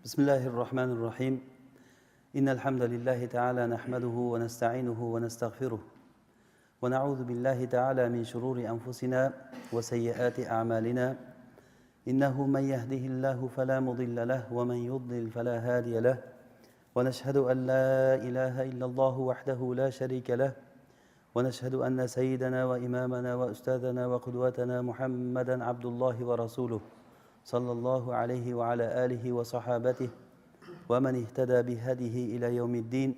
بسم الله الرحمن الرحيم إن الحمد لله تعالى نحمده ونستعينه ونستغفره ونعوذ بالله تعالى من شرور أنفسنا وسيئات أعمالنا إنه من يهده الله فلا مضل له ومن يضلل فلا هادي له ونشهد أن لا إله إلا الله وحده لا شريك له ونشهد أن سيدنا وإمامنا وأستاذنا وقدوتنا محمدا عبد الله ورسوله صلى الله عليه وعلى آله وصحابته ومن اهتدى بهديه إلى يوم الدين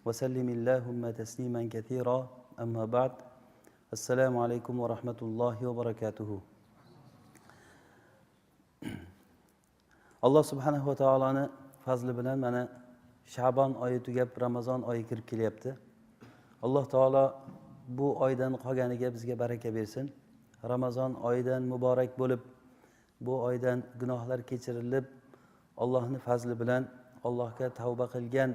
وسلم اللهم تسليما كثيرا أما بعد السلام عليكم ورحمة الله وبركاته. Allah subhanahu wa ta'alani fazli bilan mana Sha'ban oyi tugab Ramazon oyi kirib kelyapti. Alloh taolo bu oydan qolganiga bizga baraka bersin. Ramazon oyidan muborak bo'lib, bu oydan gunohlar kechirilib, Allohning fazli bilan Allohga tavba qilgan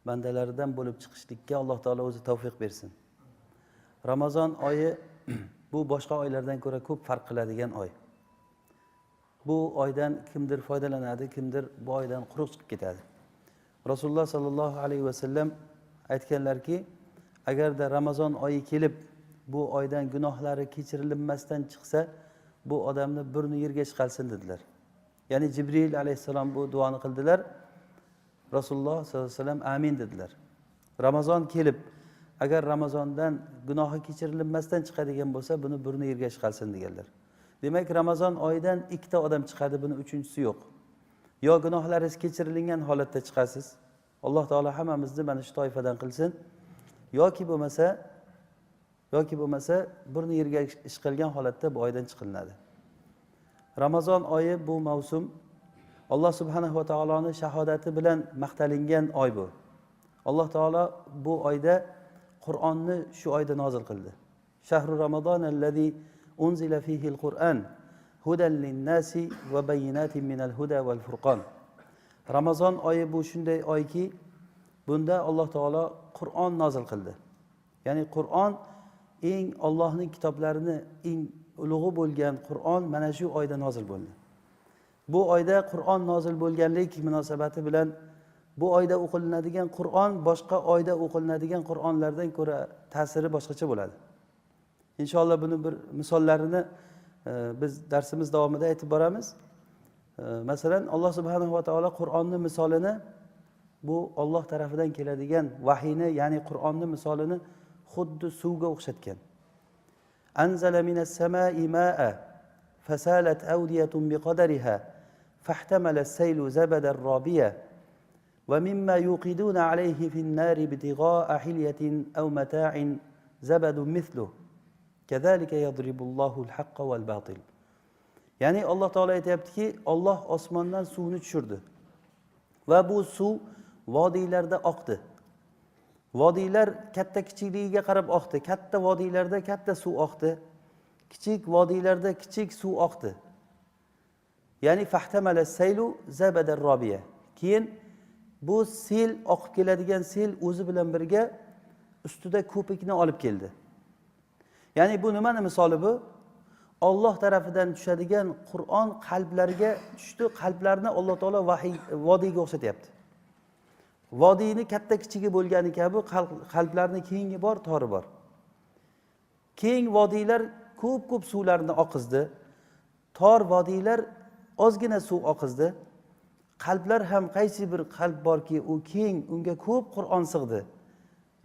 bandalaridan bo'lib chiqishlikka Alloh taolo o'zi tavfiq bersin. Ramazon oyi bu boshqa oylardan ko'ra ko'p farq qiladigan oy. Bu oydan kimdir foydalanadi, kimdir bu oydan quruq chiqib ketadi. Rasululloh sallallohu alayhi vasallam aytganlarki, agarda Ramazon oyi kelib, bu oydan gunohlari kechirilmasdan chiqsa, bu odamni burni yerga chiqarsin dedilar. Ya'ni Jibril alayhissalom bu duoni qildilar. Rasululloh sallallohu alayhi vasallam amin dedilar. Ramazon kelib, agar Ramazondan gunohi kechirilmasdan chiqadigan bo'lsa, buni burni yerga chiqarsin deganlar. Demak, Ramazon oyidan ikkita odam chiqadi, buni uchinchisi yo'q. Yo gunohlaringiz kechirilgan holatda chiqasiz. Alloh taolo hammamizni mana shu toifadan qilsin. yoki bo'lmasa burni yerga ishqilgan holatda bu oydan chiqilinadi. Ramazon oyi bu mavsum Alloh subhanahu va taoloning shahodati bilan maqtalingan oy bu. Alloh taolo bu oyda Qur'onni shu oyda nozil qildi. Shahru Ramazon allazi unzila fihi al-Qur'an hudan lin-nasi va bayyinatin minal huda wal furqon. Ramazon oyi bu shunday oyki, bunda Alloh taolo Qur'on nozil qildi. Ya'ni Qur'on eng Allohning kitoblarini eng ulug'i bo'lgan Qur'on mana shu oyda nozil bo'ldi. Bu oyda Qur'on nozil bo'lganlik munosabati bilan bu oyda o'qilinadigan Qur'on boshqa oyda o'qilinadigan Qur'onlardan ko'ra ta'siri boshqacha bo'ladi. Inshaalloh buni bir misollarini biz darsimiz davomida aytib boramiz. Masalan, Alloh subhanahu va taolo Qur'onning misolini bu Alloh tarafidan keladigan vahiyni, ya'ni Qur'onning misolini xuddi suvga o'xshatgan. Anzala minas samai ma'a fasalat awdiyatun biqadariha fahtamala as-saylu zabadan rabiya wa mimma yuqiduna alayhi fin-nari ibtigha'a hilyatin aw mata'in zabadun mithluhu kazalika yadribullohu al-haqqa wal-batil. Ya'ni Alloh taolo aytayaptiki, Alloh osmondan suvni tushirdi va bu suv vodiylarda oqdi. Vodiylar katta kichikligiga qarab oqdi. Katta vodiylarda katta suv oqdi. Kichik vodiylarda kichik suv oqdi. Ya'ni fahtamala saylu zabadar robiya. Keyin bu sel oqib keladigan sel o'zi bilan birga ustida ko'pikni olib keldi. Ya'ni bu nimani misoli bu? Alloh tarafidan tushadigan Qur'on qalblarga tushdi. Qalblarni Alloh taolo vodiyga o'xshatyapti. Vodiyni katta kichigi bo'lgani kabi qalblarni kengi bor, tori bor. Keng vodiylar ko'p suvlarni oqizdi. Tor vodiylar ozgina suv oqizdi. Qalblar ham qaysi bir qalb borki, u keng, unga ko'p Qur'on sig'di.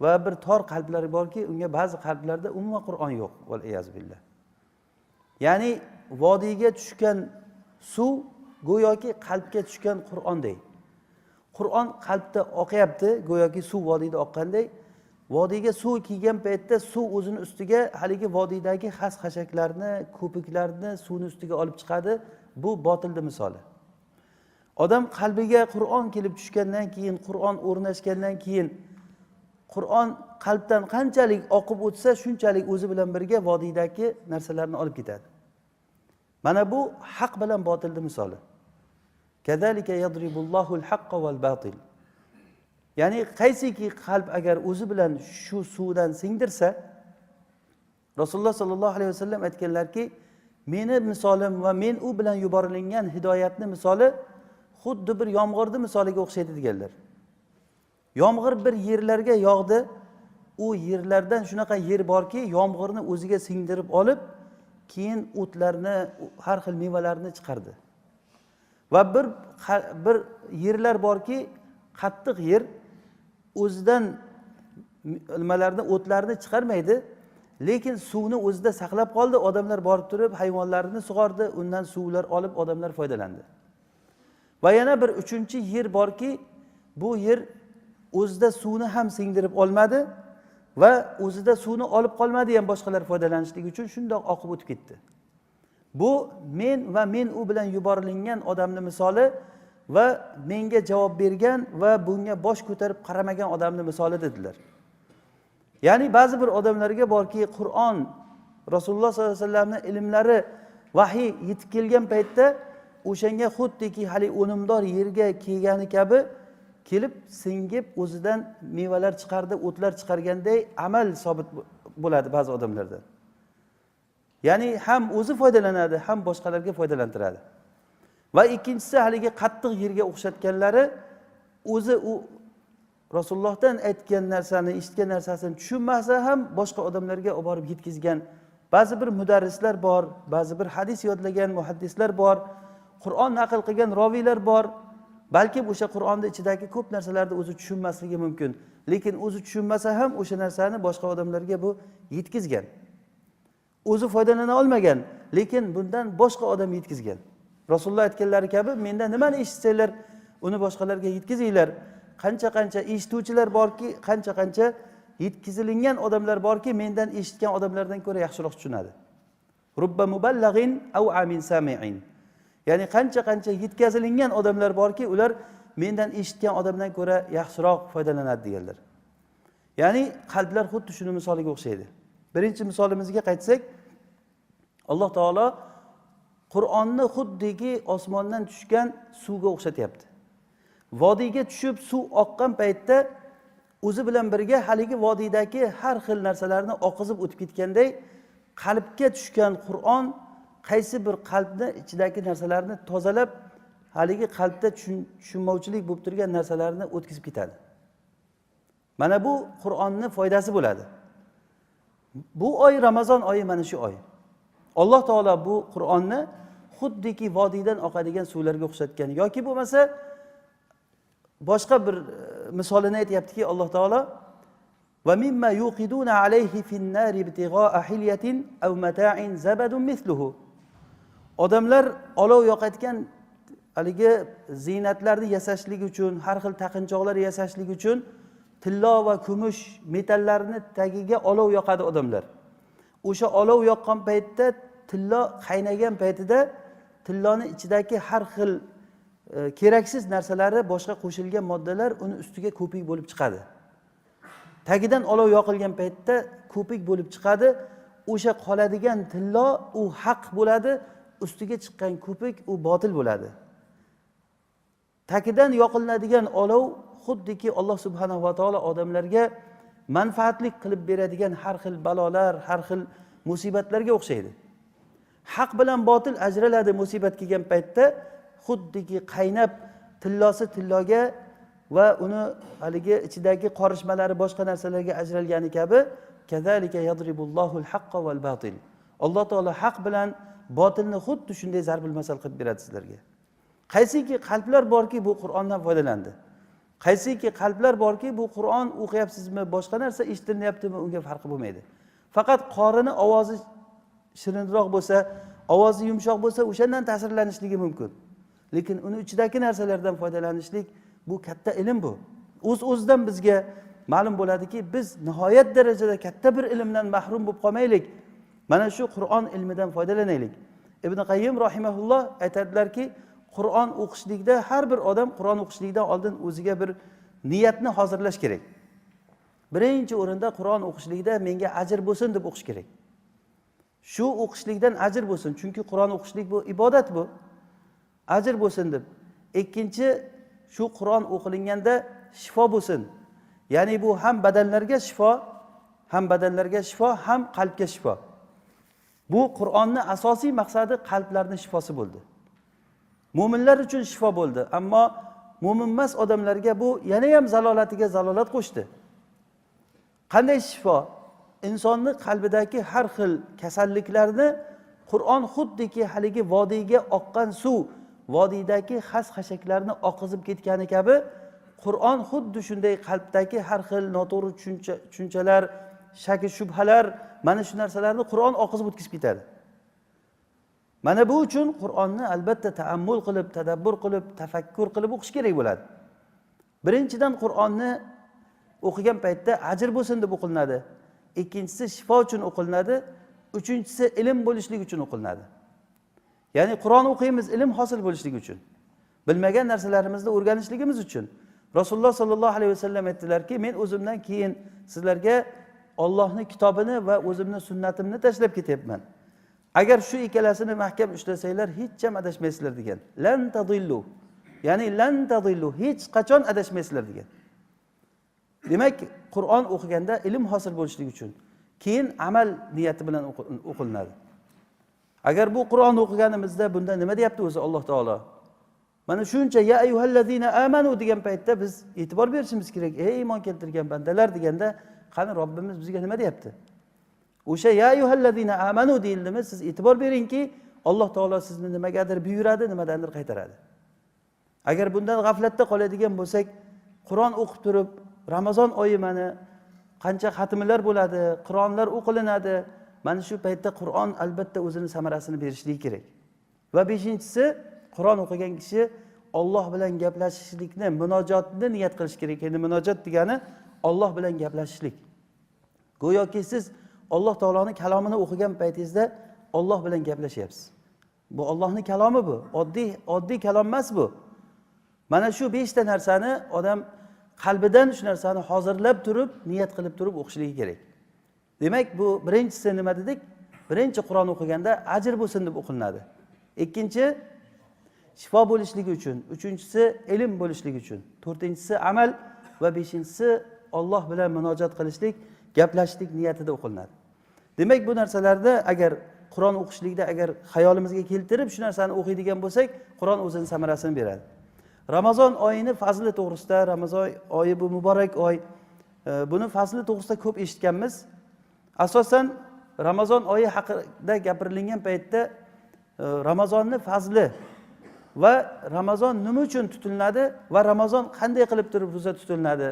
Va bir tor qalblar borki, unga ba'zi qalblarda umuman Qur'on yo'q. Val iyaz billah. Ya'ni vodiyga tushgan suv go'yoki qalbga tushgan Qur'onday. Qur'on qalbda oqyapti, go'yoki suv vodiyda oqqanday. Vodiyga suv kelgan paytda suv o'zini ustiga haligi vodiydagi xas-xashaklarni, ko'piklarni suvni ustiga olib chiqadi. Bu botilning misoli. Odam qalbiga Qur'on kelib tushgandan keyin, Qur'on o'rnashgandan keyin Qur'on qalbdan qanchalik oqib o'tsa, shunchalik o'zi bilan birga vodiydagi narsalarni olib ketadi. Mana bu haq bilan botilning misoli. Kazalika yadribullohu al-haqqa wal-batil. Ya'ni qaysiki qalb agar o'zi bilan shu suvdan singdirsa, Rasululloh sallallohu alayhi vasallam aytganlarki, meni misolim va men u bilan yuborilgan hidoyatni misoli xuddi bir yomg'irni misoliga o'xshaydi deganlar. Yomg'ir bir yerlarga yog'di, u yerlardan shunaqa yer borki, yomg'irni o'ziga singdirib olib, keyin o'tlarni, har xil mevalarni chiqardi. Va bir yerlar borki, qattiq yer o'zidan nimalarni, o'tlarni chiqarmaydi, lekin suvni o'zida saqlab qoldi. Odamlar borib turib hayvonlarni sug'ordi, undan suvlar olib odamlar foydalandi. Va yana bir uchinchi yer borki, bu yer o'zida suvni ham singdirib olmadi va o'zida suvni olib qolmadi ham boshqalar foydalanishligi uchun shundoq oqib o'tib ketdi. Bu men va men u bilan yuborilgan odamning misoli va menga javob bergan va bunga bosh ko'tarib qaramagan odamning misoli dedilar. Ya'ni ba'zi bir odamlarga borki, Qur'on, Rasululloh sollallohu alayhi vasallamning ilmlari, vahiy yetib kelgan paytda o'shanga xuddiki hali o'nimdor yerga kelgani kabi kelib singib o'zidan mevalar chiqardi, o'tlar chiqarganday amal sobit bo'ladi ba'zi odamlarda. Ya'ni ham o'zi foydalanadi, ham boshqalarga foydalantiradi. Va ikkinchisi haligi qattiq yerga o'xshatganlari o'zi u Rasulullohdan aytgan narsani, eshitgan narsasini tushunmasa ham boshqa odamlarga olib borib yetkazgan ba'zi bir mudarrislar bor, ba'zi bir hadis yodlagan muhaddislar bor, Qur'on naql qilgan roviylar bor. Balki o'sha Qur'onning ichidagi ko'p narsalarni o'zi tushunmasligi mumkin, lekin o'zi tushunmasa ham o'sha narsani boshqa odamlarga bu yetkazgan. O'zi foydalana olmagan, lekin bundan boshqa odam yetkazgan. Rasululloh aytganlari kabi, mendan nimani eshitsanglar, uni boshqalarga yetkazinglar. Qancha eshituvchilar borki, qancha yetkazilgan odamlar borki, mendan eshitgan odamlardan ko'ra yaxshiroq tushunadi. Rubba muballaghin aw amin sami'in. Ya'ni qancha yetkazilgan odamlar borki, ular mendan eshitgan odamdan ko'ra yaxshiroq foydalanadi deganlar. Ya'ni qalblar xuddi shuni misoliga o'xshaydi. Birinchi misolimizga qaytsak, Alloh taolo Qur'onni xuddiki osmondan tushgan suvga o'xshatyapti. Vodiyga tushib suv oqqan paytda o'zi bilan birga haligi vodiydagi har xil narsalarni oqizib o'tib ketganday, qalbga tushgan Qur'on qaysi bir qalbni ichidagi narsalarni tozalab, haligi qalbda tushunmovchilik bo'lib turgan narsalarni o'tkazib ketadi. Mana bu Qur'onning foydasi bo'ladi. Bu oy Ramazon oyi, mana shu oy. Alloh taolo bu Qur'onni xuddiki vodiydan oqadigan suvlarga o'xshatgan yoki bo'lmasa boshqa bir misolini aytayaptiki Alloh taolo va mimma yuqiduna alayhi fin-nar ibtigha'a hilyatin aw mata'in zabadun mithluhu. Odamlar olov yoqayotgan haligi ziynatlarni yasashlik uchun, har xil taqinchoqlar yasashlik uchun tillo va kumush metallarni tagiga olov yoqadi odamlar. O'sha olov yoqqan paytda, tillo qaynagan paytida tilloni ichidagi har xil keraksiz narsalari, boshqa qo'shilgan moddalar uni ustiga ko'pik bo'lib chiqadi. Tagidan olov yoqilgan paytda ko'pik bo'lib chiqadi. O'sha qoladigan tillo u haq bo'ladi, ustiga chiqqan ko'pik u botil bo'ladi. Tagidan yoqiladigan olov xuddiki Alloh subhanahu va taolo odamlarga manfaatlik qilib beradigan har xil balolar, har xil musibatlarga o'xshaydi. Haq bilan botil ajraladi musibat kelgan paytda, xuddiki qaynab tillosi tilloga va uni haligi ichidagi qorishmalari boshqa narsalarga ajralgani kabi, kazalika yadribullohul haqqa val batil. Alloh taolo haq bilan botilni xuddi shunday zarbil masal qilib beradi sizlarga. Qaysiki qalblar borki bu Qur'ondan foydalandi. Qaysiki qalblar borki bu Qur'on o'qiyapsizmi, boshqa narsa eshitilyaptimi, unga farqi bo'lmaydi. Faqat qorini ovozi shirinroq bo'lsa, ovozi yumshoq bo'lsa, o'shandan ta'sirlanishligi mumkin. Lekin uni ichidagi narsalardan foydalanishlik bu katta ilm bu. O'z-o'zidan bizga ma'lum bo'ladiki, biz nihoyat darajada katta bir ilmdan mahrum bo'lib qolmaylik. Mana shu Qur'on ilmidan foydalanaylik. Ibn Qayyim rahimahulloh aytadilarki, Qur'on o'qishlikda har bir odam Qur'on o'qishlikdan oldin o'ziga bir niyatni hozirlash kerak. Birinchi o'rinda Qur'on o'qishlikda menga ajr bo'lsin deb o'qish kerak. Shu o'qishlikdan ajr bo'lsin, chunki Qur'on o'qishlik bu ibodat bu. Ajr bo'lsin deb. Ikkinchi, shu Qur'on o'qilganda shifo bo'lsin. Ya'ni bu ham badanlarga shifo, ham qalbga shifo. Bu Qur'onning asosiy maqsadi qalblarning shifosi bo'ldi. Mo'minlar uchun shifo bo'ldi, ammo mo'min emas odamlarga bu yana ham zalolatiga zalolat qo'shdi. Qanday shifo? Insonning qalbidagi har xil kasalliklarni Qur'on xuddiki haligi vodiyga oqqan suv, vodiydagi xas-xashaklarni oqizib ketgani kabi, Qur'on xuddi shunday qalbdagi har xil noto'g'ri tushunchalar, shaki shubhalar, mana shu narsalarni Qur'on oqizib o'tkazib ketadi. Mana bu uchun Qur'onni albatta ta'ammul qilib, tadabbur qilib, tafakkur qilib o'qish kerak bo'ladi. Birinchidan Qur'onni o'qigan paytda ajr bo'lsin deb o'qilinadi. Ikkinchisi shifo uchun o'qilinadi. Uchinchisi ilm bo'lishlik uchun o'qilinadi. Ya'ni Qur'on o'qiymiz ilm hosil bo'lishlik uchun. Bilmagan narsalarimizni o'rganishligimiz uchun. Rasululloh sollallohu alayhi vasallam aytdilarki, men o'zimdan keyin sizlarga Allohning kitobini va o'zimning sunnatimni tashlab ketyapman. Agar shu ikkalasini mahkam ushlasanglar, hech ham adashmaysizlar degan. Lan tadillu. Ya'ni lan tadillu, hech qachon adashmaysizlar degan. Demak, Qur'on o'qiganda ilm hosil bo'lishlik uchun, keyin amal niyati bilan o'qilinadi. Agar bu Qur'on o'qiganimizda bunda nima deyapti o'zi Alloh taolo? Mana shuncha ya ayyuhallazina amanu degan paytda biz e'tibor berishimiz kerak. Ey iymon keltirgan bandalar deganda, qani Robbimiz bizga nima deyapti? O'sha ya ayyuhallazina amanu deyildimi, siz e'tibor beringki, Alloh taolo sizni nimagadir buyuradi, nimadandir qaytaradi. Agar bundan g'aflatda qoladigan bo'lsak, Qur'on o'qib turib, Ramazon oyi mana qancha xatmlar bo'ladi, Qur'onlar o'qilinadi. Mana shu paytda Qur'on albatta o'zini samarasini berishligi kerak. Va beshinchisi, Qur'on o'qigan kishi Alloh bilan gaplashishlikni, munojotni niyat qilish kerak. Endi munojot degani Alloh bilan gaplashishlik. Go'yoki siz Alloh taoloning kalomini o'qigan paytingizda Alloh bilan gaplashyapsiz. Bu Allohning kalomi bu. Oddiy kalom emas bu. Mana shu 5 ta narsani odam qalbidan shu narsani hozirlab turib, niyat qilib turib o'qishligi kerak. Demak, bu birinchisi nima dedik? Birinchi Qur'on o'qiganda ajr bo'lsin deb o'qilinadi. Ikkinchi shifo bo'lishligi uchun, uchinchisi ilm bo'lishligi uchun, to'rtinchisi amal va beshinchisi Alloh bilan munojat qilishlik, gaplashishlik niyatida o'qilinadi. Demak, bu narsalarda agar Qur'on o'qishlikda agar xayolimizga keltirib shu narsani o'qiydigan bo'lsak, Qur'on o'zining samarasini beradi. Ramazon oyini fazli to'g'risida, Ramazon oyi bu muborak oy, buni fazli to'g'risida ko'p eshitganmiz. Asosan Ramazon oyi haqida gapirilgan paytda Ramazonni fazli va Ramazon nima uchun tutiladi va Ramazon qanday qilib turib ro'za tutiladi?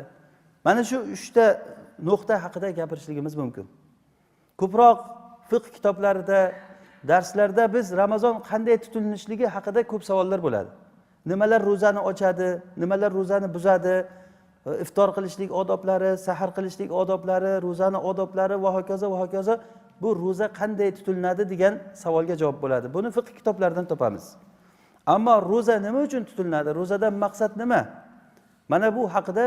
Mana shu 3 ta nuqta haqida gapirishligimiz mumkin. Ko'proq fiqh kitoblarida, darslarda biz Ramazon qanday tutilishligi haqida ko'p savollar bo'ladi. Nimalar ro'zani ochadi, nimalar ro'zani buzadi, iftor qilishlik odoblari, sahar qilishlik odoblari, ro'zani odoblari va hokazo va hokazo, bu ro'za qanday tutiladi degan savolga javob bo'ladi. Buni fiqh kitoblaridan topamiz. Ammo ro'za nima uchun tutiladi? Ro'zadan maqsad nima? Mana bu haqida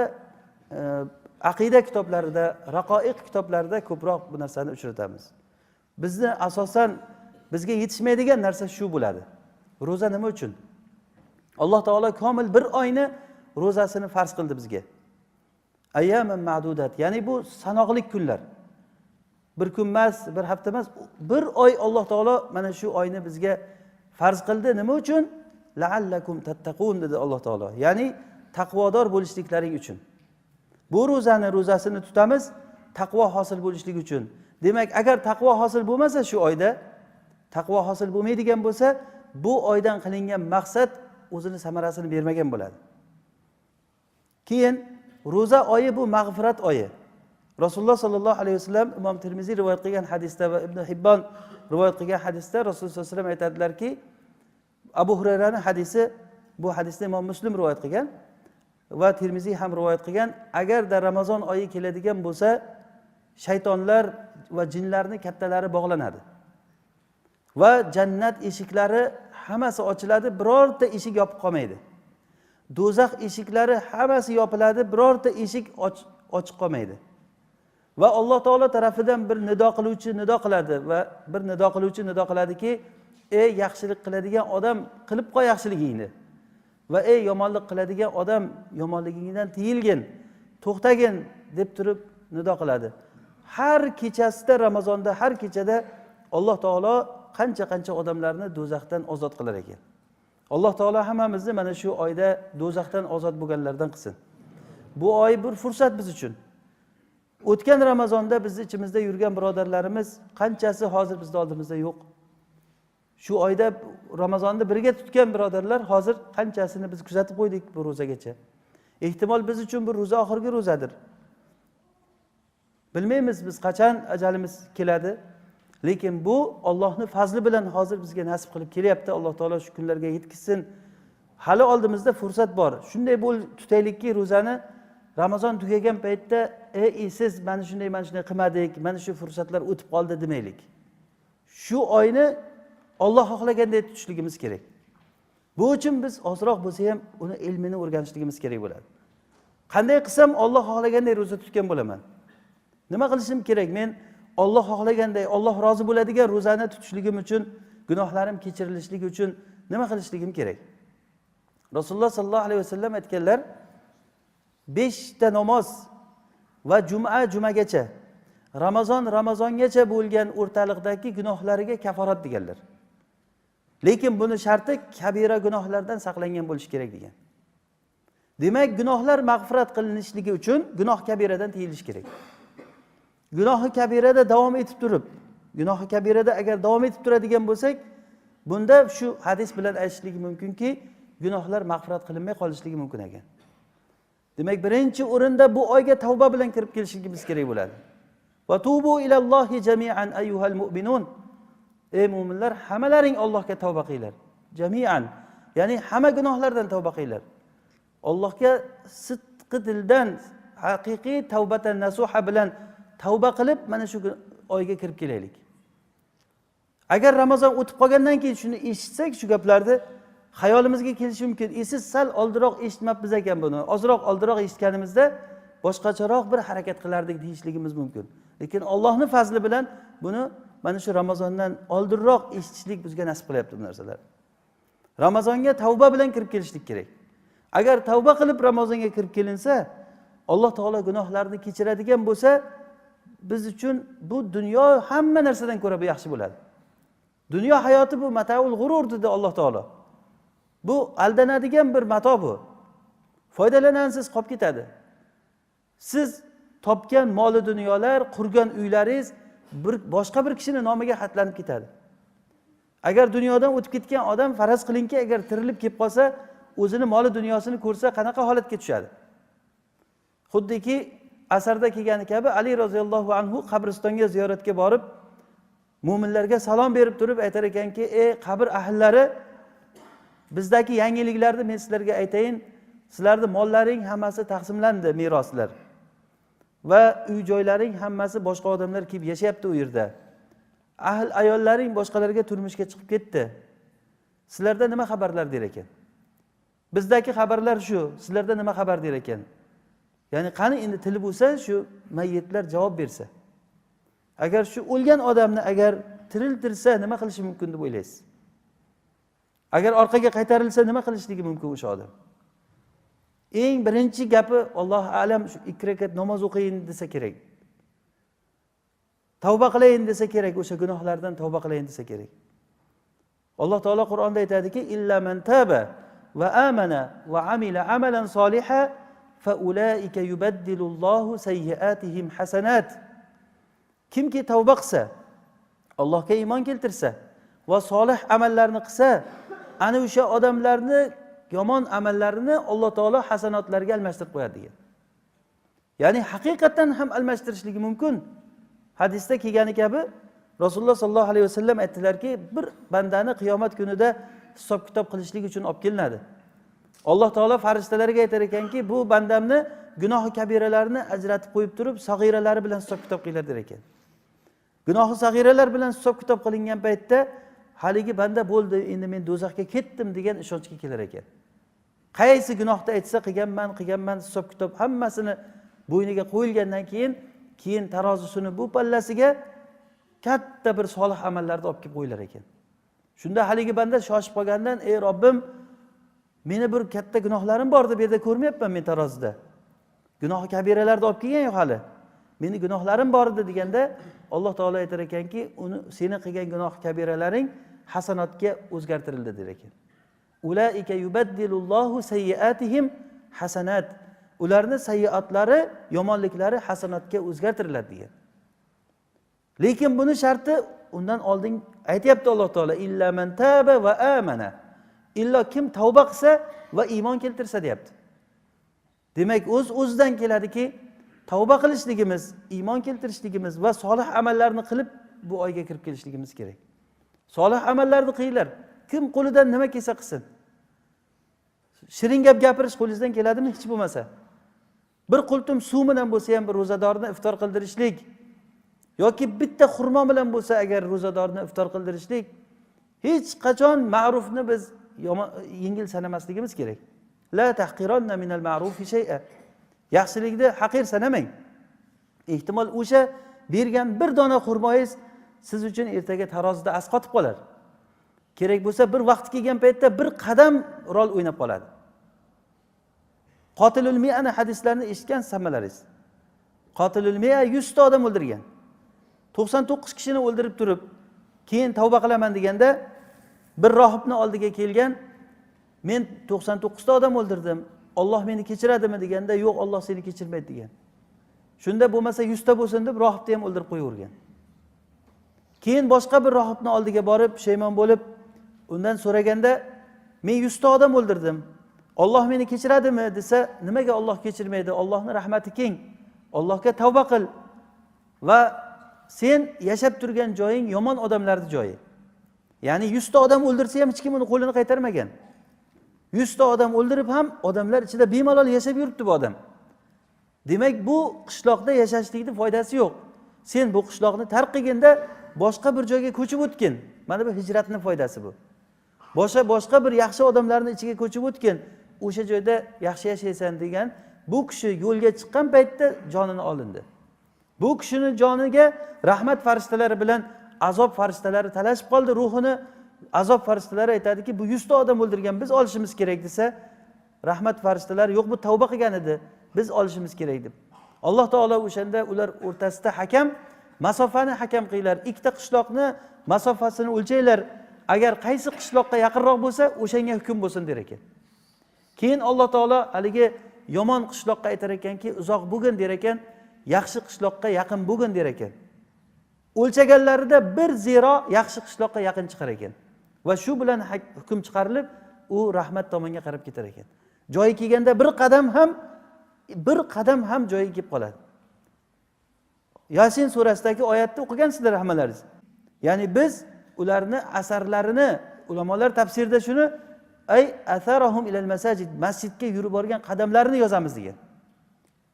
aqida kitoblarida, raqoiq kitoblarida ko'proq bu narsani uchratamiz. Bizni asosan bizga yetishmaydigan narsa shu bo'ladi. Ro'za nima uchun? Alloh taolo komil bir oyni ro'zasini farz qildi bizga. Ayyaman ma'dudat, ya'ni bu sanoqli kunlar. Bir kun emas, bir hafta emas, bir oy Alloh taolo mana shu oyni bizga farz qildi. Nima uchun? La'allakum tattaqun dedi Alloh taolo. Ya'ni taqvodor bo'lishliklaring uchun. Bu ro'zasini tutamiz taqvo hosil bo'lishlik uchun. Demak, agar taqvo hosil bo'lmasa shu oyda, taqvo hosil bo'lmaydigan bo'lsa, bu oydan qilingan maqsad o'zini samarasini bermagan bo'ladi. Keyin ro'za oyi bu mag'firat oyi. Rasululloh sollallohu alayhi vasallam Imom Termiziy rivoyat qilgan hadisda va Ibn Hibbon rivoyat qilgan hadisda Rasululloh sollallohu alayhi vasallam aytadilarki, Abu Hurayraning hadisi, bu hadisni Imom Muslim rivoyat qilgan va Termiziy ham rivoyat qilgan. Agarda Ramazon oyi keladigan bo'lsa, shaytonlar va jinlarning kattalari bog'lanadi. Va jannat eshiklari hammasi ochiladi, birorta eshik yopiq qolmaydi. Do'zax eshiklari hammasi yopiladi, birorta eshik ochiq qolmaydi. Va Alloh taolo tarafidan bir nido qiluvchi nido qiladi va bir nido qiluvchi nido qiladiki, ey yaxshilik qiladigan odam, qilib qo'y yaxshiligingni. Va ey yomonlik qiladigan odam, yomonligingdan tiyilgin, to'xtagin deb turib nido qiladi. Har kechasida Ramazonda, har kechada Alloh taolo qancha odamlarni do'zaxdan ozod qilar ekan. Alloh taolo hammamizni mana shu oyda do'zaxdan ozod bo'lganlardan qilsin. Bu oy bir fursat biz uchun. O'tgan Ramazonda bizni ichimizda yurgan birodarlarimiz qanchasi hozir bizning oldimizda yo'q. Shu oyda Ramazonni birga tutgan birodarlar hozir qanchasini biz kuzatib qo'ydik bu ro'zagacha. Ehtimol biz uchun bu ro'za oxirgi ro'zadir. Bilmaymiz biz qachon ajalimiz keladi. Lekin bu Allohning fazli bilan hozir bizga nasib qilib kelyapti. Alloh taolo shu kunlarga yetkazsin. Hali oldimizda fursat bor. Shunday tutaylikki ro'zani Ramazon tugagan paytda siz mana shunday qilmadik, mana shu fursatlar o'tib qoldi demaylik. Shu oyni Alloh xohlagandek tutishligimiz kerak. Bu uchun biz ozroq bo'lsa ham uni ilmini o'rganishligimiz kerak bo'ladi. Qanday qilsam Alloh xohlagandek ro'za tutgan bo'laman? Nima qilishim kerak? Men Alloh xohlaganday, Alloh rozi bo'ladigan ro'zani tutishligim uchun, gunohlarim kechirilishligi uchun nima qilishligim kerak? Rasululloh sallallohu alayhi vasallam aytganlar, 5 ta namoz va jumagacha, Ramazongacha bo'lgan o'rtaliqdagi gunohlariga kafarat deganlar. Lekin buni sharti kabira gunohlardan saqlangan bo'lish kerak degan. Demak, gunohlar mag'firat qilinishligi uchun gunoh kabiradan tiyilish kerak. Gunohi kabirada davom etib turib, gunohi kabirada agar davom etib turadigan bo'lsak, bunda shu hadis bilan aytishligi mumkinki, gunohlar mag'firat qilinmay qolishligi mumkin ekan. Demak, birinchi o'rinda bu oyga tavba bilan kirib kelishligimiz kerak bo'ladi. Va tubu ilallohi jami'an ayyuhal mu'minun. Ey mu'minlar, hammalaring Allohga tavba qilinglar. Jami'an, ya'ni hamma gunohlardan tavba qilinglar. Allohga sidqi dildan, haqiqiy tavbatan nasuha bilan tavba qilib mana shu oyga kirib kelaylik. Agar Ramazon o'tib qolgandan keyin shuni eshitsak, shu gaplarni xayolimizga kelishi mumkin. Siz sal oldinroq eshitmabmiz ekan buni. Ozroq oldinroq eshitganimizda boshqacharoq bir harakat qilardik deyishligimiz mumkin. Lekin Allohning fazli bilan buni mana shu Ramazondan oldinroq eshitishlik bizga nasib qilyapti bu narsalar. Ramazonga tavba bilan kirib kelishlik kerak. Agar tavba qilib Ramazonga kirib kelinsa, Alloh taolo gunohlarni kechiradigan bo'lsa, biz uchun bu dunyo hamma narsadan ko'ra yaxshi bo'ladi. Dunyo hayoti bu mataul g'urur dedi Alloh taolo. Bu aldanadigan bir mato bu. Foydalanansiz qolib ketadi. Siz topgan moli dunyolar, qurgan uylaringiz boshqa bir kishining nomiga xatlanib ketadi. Agar dunyodan o'tib ketgan odam faraz qilingki, agar tirilib kelib qolsa, o'zini moli dunyosini ko'rsa, qanaqa holatga tushadi? Xuddiki asarda kelgani kabi Ali roziyallohu anhu qabristonga ziyoratga borib, mu'minlarga salom berib turib aytar ekanki, ey qabr ahllari, bizdagi yangiliklarni men sizlarga aytayin. Sizlarning mollaring hammasi taqsimlandi, meroslar. Va uy joylaring hammasi boshqa odamlar kelib yashayapti u yerda. Ayollaring boshqalarga turmushga chiqib ketdi. Sizlarda nima xabarlar der ekan? Bizdagi xabarlar shu, sizlarda nima xabar der ekan? Ya'ni qani endi tili bo'lsa, shu mayyitlar javob bersa. Agar shu o'lgan odamni agar tiriltirsa nima qilishi mumkin deb o'ylaysiz? Agar orqaga qaytarilsa nima qilishligi mumkin o'sha odam? Eng birinchi gapi Alloh alam shu 2 rakat namoz o'qiyin desa kerak. Tavba qilayin desa kerak, o'sha gunohlardan tavba qilayin desa kerak. Alloh taolo Qur'onda aytadiki, illa man taba va amana va amila amalan solihan fa ulaika yubaddilullohu sayyiatihim hasanat. Kimki tavba qilsa, Allohga iymon keltirsa va solih amallarni qilsa, ana o'sha odamlarni yomon amallarini Alloh taolo hasanotlarga almashtirib qo'yadi degan. Ya'ni haqiqatan ham almashtirishligi mumkin. Hadisda kelgani kabi Rasululloh sallallohu alayhi vasallam aytdilarki, bir bandani qiyomat kunida hisob kitob qilishlik uchun olib kelinadi. Alloh taolo farishtalarga aytar ekanki, bu bandamni gunohi kabiralarini ajratib qo'yib turib, sag'iralari bilan hisob kitob qilar der ekan. Gunohi sag'iralar bilan hisob kitob qilingan paytda haligi banda bo'ldi, endi men do'zaxga ketdim degan ishonchga kelar ekan. Qaysi gunohda aytsa qilganman hisob kitob hammasini bo'yniga qo'yilgandan keyin tarozisini bu pallasiga katta bir solih amallarni olib kelib qo'yilar ekan. Shunda haligi banda shoshib qolgandan, ey Robbim, meni bir katta gunohlarim bor deb yerda ko'rmayapman men tarozida. Gunohi kabiralarni olib kelgan yo'q hali. Meni gunohlarim bor edi deganda Alloh taolo aytar ekanki, uni seni qilgan gunoh kabiralaring hasanotga o'zgartirildi der ekan. Ulaika yubaddilullohu sayyiatihim hasanat. Ularni sayyiatlari, yomonliklari hasanatga o'zgartiriladi degan. Lekin buni sharti undan oldin aytayapti Alloh taolo, illa man taba va amana. Illo kim tavba qilsa va iymon keltirsa deyapti. Demak, o'zidan keladiki, tavba qilishligimiz, iymon keltirishligimiz va solih amallarni qilib bu oyga kirib kelishligimiz kerak. Solih amallarni qilinglar. Kim qo'lidan nima kelsa qilsin. Shirin gap gapirish qo'lingizdan keladimi hech bo'lmasa? Bir qultum suv bilan bo'lsa ham bir ro'zadorni iftor qildirishlik yoki bitta xurmo bilan bo'lsa agar ro'zadorni iftor qildirishlik, hech qachon ma'rufni biz yengil sanamasligimiz kerak. La tahqiranna minal ma'rufi shay'a. Yaxshilikni haqir sanamang. Ehtimol o'sha bergan bir dona xurmoyingiz siz uchun ertaga tarozida asqotib qolar. Kerak bo'lsa bir vaqt kelgan paytda bir qadam rol o'ynab qoladi. Qotilul mi'ani hadislarni eshitgan sammalaringiz. Qotilul mi'a 100 ta odam o'ldirgan. 99 kishini o'ldirib turib, keyin tavba qilaman deganda bir rohibni oldiga kelgan, men 99 ta odam o'ldirdim, Alloh meni kechiradimi deganda, yo'q, Alloh seni kechirmaydi degan. Shunda bo'lmasa 100 ta bo'lsin deb rohibni ham o'ldirib qo'yavergan. Keyin boshqa bir rohibni oldiga borib, pushaymon bo'lib, undan so'raganda, men 100 ta odam o'ldirdim, Alloh meni kechiradimi desa, nimaga Alloh kechirmaydi? Allohning rahmati keng. Allohga tavba qil va sen yashab turgan joying yomon odamlarning joyi. Ya'ni 100 ta odam o'ldirsa ham hech kim uni qo'lini qaytarmagan. 100 ta odam o'ldirib ham odamlar ichida bemalol yashab yuribdi bu odam. Demak, bu qishloqda yashashlikning foydasi yo'q. Sen bu qishloqni tark qilganda boshqa bir joyga ko'chib o'tgin. Mana bu hijratning foydasi bu. Boshqa bir yaxshi odamlarning ichiga ko'chib o'tgin. O'sha joyda yaxshi yashaysan degan bu kishi yo'lga chiqqan paytda jonini olindi. Bu kishining joniga rahmat farishtalari bilan azob farishtalari talashib qoldi. Ruhini azob farishtalari aytadiki, bu 100 ta odam o'ldirgan, biz olishimiz kerak desa, rahmat farishtalari yo'q, bu tavba qilgan edi, biz olishimiz kerak deb. Alloh taolo o'shanda ular o'rtasida hakam, masofani hakam qilinglar. Ikkita qishloqni masofasini o'lchaylar. Agar qaysi qishloqqa yaqinroq bo'lsa, o'shanga hukm bo'lsin der ekan. Keyin Alloh taolo haligi yomon qishloqqa aytar ekanki, uzoq bo'lgin der ekan, yaxshi qishloqqa yaqin bo'lgin der ekan. O'lchaganlarida bir zero yaxshi qishloqqa yaqin chiqar ekan. Va shu bilan hukm chiqarilib, u rahmat tomonga qarab ketar ekan. Joyi kelganda bir qadam ham joyiga kelib qoladi. Yasin surasidagi oyatni o'qigansizlar hammalaringiz. Ya'ni biz ularni asarlarini, ulamolar tafsirda shuni ay atharahum ilal masajid, masjidga yurib borgan qadamlarini yozamiz degan.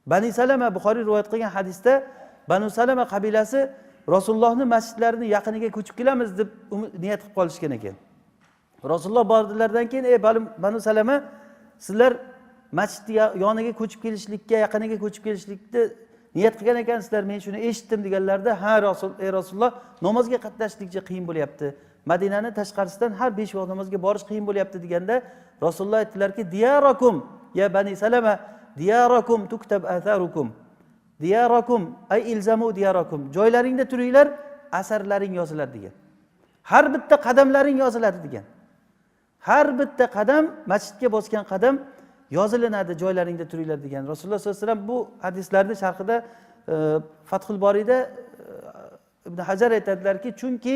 Bani Salama Buxoriy rivoyat qilgan hadisda Banu Salama qabilasi Rasulullohning masjidlarini yaqiniga ko'chib kelamiz deb niyat qilib qolishgan ekan. Rasululloh bordilardan keyin, ey Banu Salama, sizlar masjid yoniga ko'chib kelishlikka, yaqiniga ko'chib kelishlikni niyat qilgan ekansizlar, men shuni eshitdim deganlarda, ha Rasululloh, namozga qatnashlikcha qiyin bo'lyapti. Madinani tashqarisidan har 5 vaqt namozga borish qiyin bo'lyapti deganda, Rasululloh aytdilarki, diyarakum ya Bani Salama, diyarakum tuktab atharukum. Diyarakum ay ilzamu diyarakum. Joylaringda turinglar, asarlaring yoziladi degan. Har bitta qadamlaring yoziladi degan. Har bitta qadam, masjidga bosgan qadam yozilinadi, joylaringda turinglar degan. Rasululloh sollallohu alayhi vasallam bu hadislarning sharhida Fathul Boriyda Ibn Hajar aytadilarki, chunki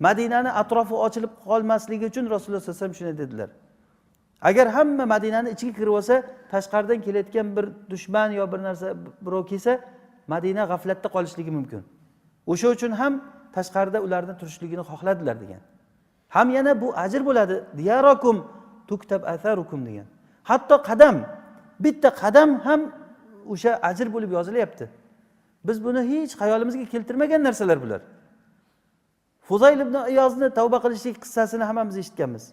Madinani atrofi ochilib qolmasligi uchun Rasululloh sollallohu alayhi vasallam shuni dedilar. Agar hamma Madinani ichiga kirib olsa, tashqaridan kelayotgan bir dushman yo bir narsa birov kelsa, Madina g'aflatda qolishligi mumkin. O'sha uchun ham tashqarida ularning turishligini xohladilar degan. Ham yana bu ajr bo'ladi. Diyarakum tuktab atharukum degan. Hatto qadam, bitta qadam ham o'sha ajr bo'lib yozilyapti. Biz buni hech xayolimizga keltirmagan narsalar bular. Fuzayl ibn Iyozni tavba qilishlik qissasini hammamiz eshitganmiz.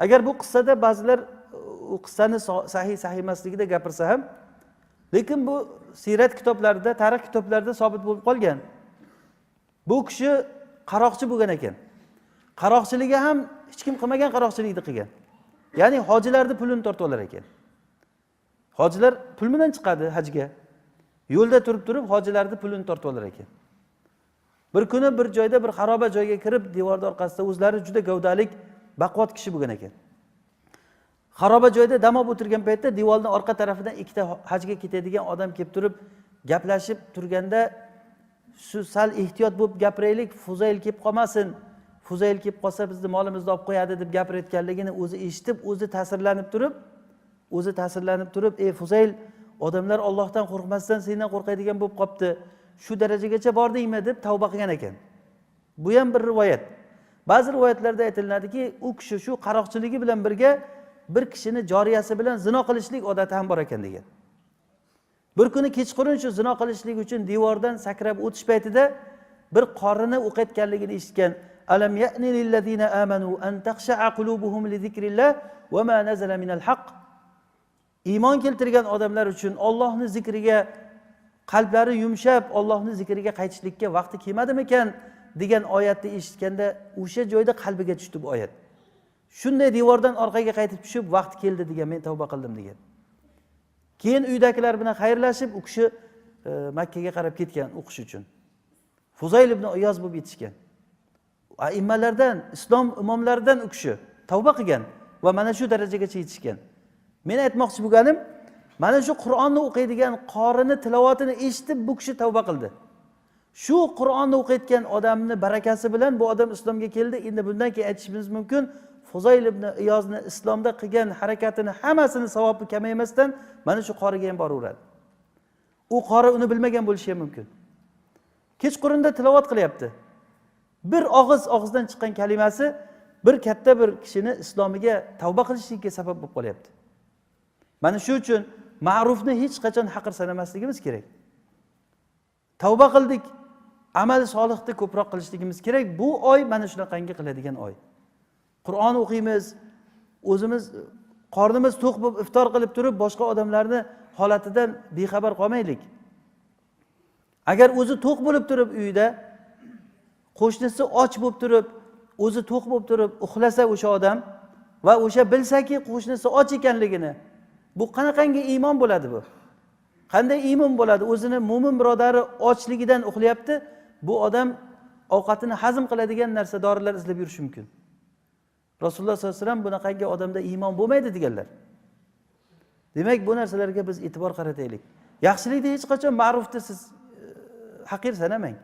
Agar bu qissada ba'zilar u qissani sahih emasligida gapirsa ham, lekin bu sirat kitoblarida, tarix kitoblarida sabit bo'lib qolgan. Bu kishi qaroqchi bo'lgan ekan. Qaroqchiligi ham hech kim qilmagan qaroqchilikni qilgan. Ya'ni hojilarning pulini tortib olar ekan. Hojilar pul bilan chiqadi hajga. Yo'lda turib hojilarning pulini tortib olar ekan. Bir kuni bir joyda bir xaroba joyga kirib, devorning orqasida o'zlari juda gavdalik, baquvvat kishi bo'lgan ekan. xaroba joyda dam olib o'tirgan paytda devorning orqa tarafidan ikkita hajga ketadigan odam kelib turib gaplashib turganda shu sal ehtiyot bo'lib gapiraylik, Fuzayl kelib qolmasin, Fuzayl kelib qolsa bizni molimizni olib qo'yadi deb gapirayotganligini o'zi eshitib, o'zi ta'sirlanib turib, ey Fuzayl, odamlar Allohdan qo'rqmasdan sendan qo'rqadigan bo'lib qopti, shu darajagacha bordingmi deb tavba qilgan ekan. Bu ham bir rivoyat. Ba'zi rivoyatlarda aytiladiki, u kishi shu qaroqchiligi bilan birga bir kishini joriyasi bilan zino qilishlik odati ham bor ekan degan. Bir kuni kechqurun shu zino qilishlik uchun devordan sakrab o'tish paytida bir qorini o'qiyotganligini eshitgan. Alam ya'ni lillazina amanu an takhsha'a qulubuhum li zikrillah va ma nazala minal haqq. Iymon keltirgan odamlar uchun Allohning zikriga qalblari yumshab, Allohning zikriga qaytishlikka vaqti kelmadimi ekan degan oyatni eshitganda o'sha joyda qalbiga tushdi bu oyat. Shunday devordan orqaga qaytib tushib vaqt keldi degan, men tavba qildim degan. Keyin uydagilar bilan xayrlashib, u kishi Makkaga qarab ketgan o'qish uchun. Fuzayl ibn Iyoz bo'lib yetishgan. Aimmalardan, islom imomlaridan u kishi tavba qilgan va mana shu darajagacha yetishgan. Men aytmoqchi bo'lganim, mana shu Qur'onni o'qiydigan qorini tilovatini eshitib bu kishi tavba qildi. Shu Qur'onni o'qiyotgan odamning barakasi bilan bu odam islomga keldi. Endi bundan keyin aytishimiz mumkin, Fuzayl ibn Iyozni islomda qilgan harakatini hammasini savobi kamaymasdan mana shu qoriga ham boraveradi. U qori uni bilmagan bo'lishi ham mumkin. Kechqurunda tilovat qilyapti. Bir og'izdan chiqqan kalimasi bir katta bir kishini islomiga tavba qilishlikka sabab bo'lib qolyapti. Mana shu uchun ma'rufni hech qachon haqir sanamasligimiz kerak. Tavba qildik, amal solihni ko'proq qilishligimiz kerak. Bu oy mana shunaqangi qiladigan oy. Qur'on o'qiymiz, o'zimiz qornimiz to'q bo'lib iftor qilib turib boshqa odamlarni holatidan bexabar qolmaylik. Agar o'zi to'q bo'lib turib uyda, qo'shnisi och bo'lib turib, o'zi to'q bo'lib turib uxlasa o'sha odam va o'sha bilsaki qo'shnisi och ekanligini, bu qanaqangi iymon bo'ladi bu? Qanday iymon bo'ladi? O'zini mo'min birodari ochligidan uxlayapti, bu odam ovqatini hazm qiladigan narsa dorilar izlab yurishi mumkin. Rasululloh sollallohu alayhi vasallam bunaqangi odamda iymon bo'lmaydi deganlar. Demak, bu narsalarga biz e'tibor qarataylik. Yaxshilikda hech qachon ma'rufni siz haqir sanamang.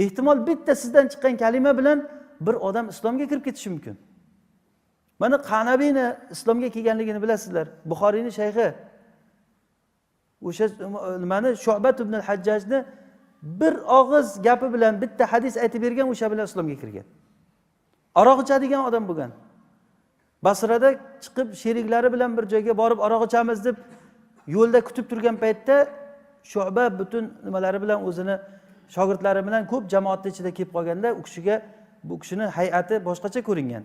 Ehtimol bitta sizdan chiqqan kalima bilan bir odam islomga kirib ketishi mumkin. Mana Qanabiyni islomga kelganligini bilasizlar. Buxoriyning shayxi. O'sha nimani Shu'bat ibn al-Hajjajni bir og'iz gapi bilan bitta hadis aytib bergan, o'sha bilan islomga kirgan. Aroq ichadigan odam bo'lgan. Basrada chiqib sheriklari bilan bir joyga borib aroq ichamiz deb yo'lda kutib turgan paytda Shu'ba butun nimalari bilan o'zini shogirdlari bilan ko'p jamoatning ichida kelib qolganda bu kishining hay'ati boshqacha ko'ringan.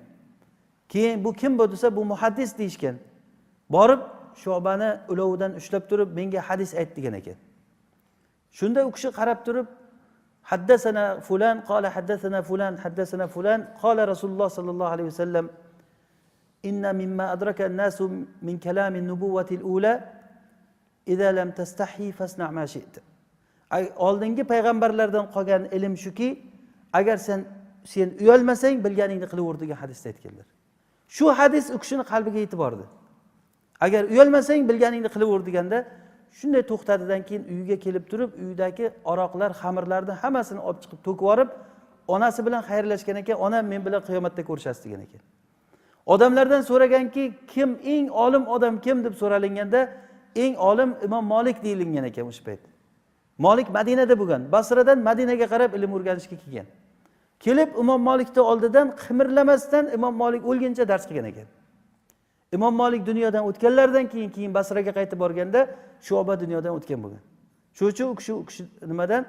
Keyin bu kim bu desa, bu muhaddis deyishgan. Borib Shu'bani ulovidan ushlab turib menga hadis ayt degan ekan. Shunda u kishi qarab turib haddasana fulan qala haddasana fulan qala Rasululloh sallallohu alayhi vasallam inna mimma adraka an-nasu min kalami an-nubuwwati al-ula idza lam tastahi fasna' ma shi'ta. Oldingi payg'ambarlardan qolgan ilm shuki, agar sen uyalmasang bilganingni qilaver degan hadisda aytganlar. Shu hadis u kishining qalbiga yetib bordi. Agar uyalmasang bilganingni qilaver deganda shunday to'xtadidan keyin uyiga kelib turib, uydagi aroqlar, xamirlarni hammasini olib chiqib to'kib yorib, onasi bilan xayrlashgan ekan, onam men bilan qiyomatda ko'rishasiz degan ekan. Odamlardan so'raganki, kim eng olim odam kim deb so'ralinganda, eng olim Imom Malik deyilgan ekan o'sha payt. Malik Madinada bo'lgan. Basradan Madinaga qarab ilm o'rganishga kelgan. Kelib Imom Malikning oldidan qimirlamasdan Imom Malik o'lguncha dars qilgan ekan. Imom Malik dunyodan o'tganlardan keyin Basraga qaytib borganda Shu'ba dunyodan o'tgan bo'lgan. Shuning uchun u kishi nimadan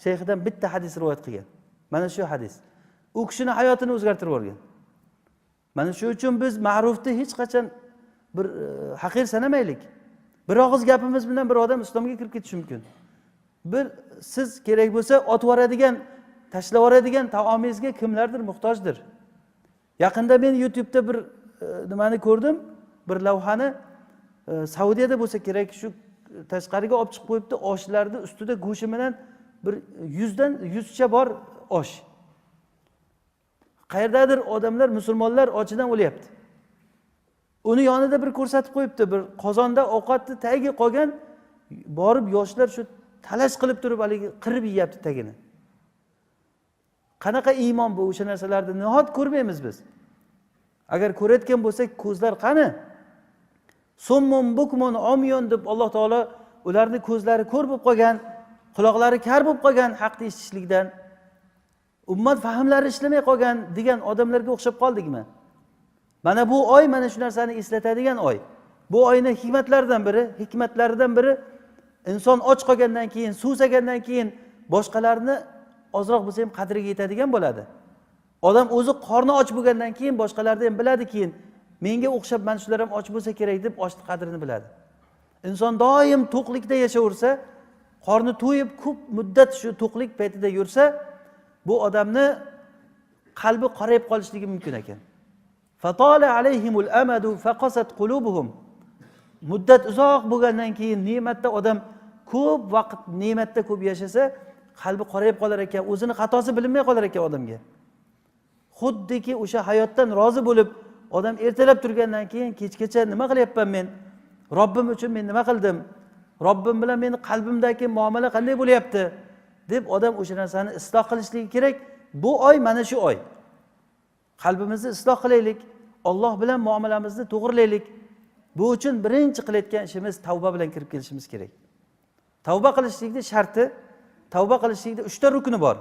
shayxidan bitta hadis rivoyat qilgan. Mana shu hadis. U kishining hayotini o'zgartirib yuborgan. Mana shu uchun biz ma'rufni hech qachon bir haqir sanamaylik. Bir og'iz gapimiz bilan bir odam islomga kirib ketishi mumkin. Bir siz kerak bo'lsa otib yuboradigan, tashlab yuboradigan taomingizga kimlardir muhtojdir. Yaqinda men YouTube'da bir nimani ko'rdim, bir lavhani Saudiyada bo'lsa kerak, shu tashqariga olib chiqib qo'yibdi, oshlarni ustida go'shi bilan bir 100 cha bor osh. Qayerdadir odamlar, musulmonlar ochidan o'lyapti. uni yonida bir ko'rsatib qo'yibdi, bir qozonda ovqatni tagi qolgan, borib yoshlar shu talash qilib turib haligi qirib yeyapti tagini. Qanaqa iymon bu? O'sha narsalarni nihot ko'rmaymiz biz. Agar ko'rayotgan bo'lsak, ko'zlar qani? Summun bukmun umyun deb Alloh taolo ularni ko'zlari ko'r bo'lib qolgan, quloqlari kar bo'lib qolgan haqni eshitishlikdan, ummat fahmlari ishlamay qolgan degan odamlarga o'xshab qoldikmi? Mana bu oy mana shu narsani eslatadigan oy. Bu oyning hikmatlaridan biri inson och qolgandan keyin, suvsagandan keyin boshqalarni ozroq bo'lsa ham qadriga yetadigan bo'ladi. Odam o'zi qorni och bo'lgandan keyin boshqalarni ham biladi, keyin menga o'xshab mana shular ham och bo'lsa kerak deb ochning qadrini biladi. Inson doim to'qlikda yashaversa, qorni to'yib ko'p muddat shu to'qlik paytida yursa, bu odamni qalbi qorayib qolishligi mumkin ekan. Fatala alayhimul amadu faqasat qulubuhum. Muddat uzoq bo'lgandan keyin ne'matda odam ko'p vaqt ne'matda ko'p yashasa, qalbi qorayib qolar ekan, o'zini xatosi bilinmay qolar ekan odamga. Xuddiki o'sha hayotdan rozi bo'lib, odam ertalab turgandan keyin kechgacha nima qilyapman men? Robbim uchun men nima qildim? Robbim bilan meni qalbimdagi muomala qanday bo'lyapti? deb odam o'sha narsani isloh qilishligi kerak. Bu oy mana shu oy. Qalbimizni isloh qilaylik, Alloh bilan muomalamizni to'g'rilaylik. Bu uchun birinchi qilayotgan ishimiz tavba bilan kirib kelishimiz kerak. Tavba qilishlikning sharti, tavba qilishlikning 3 ta rukni bor.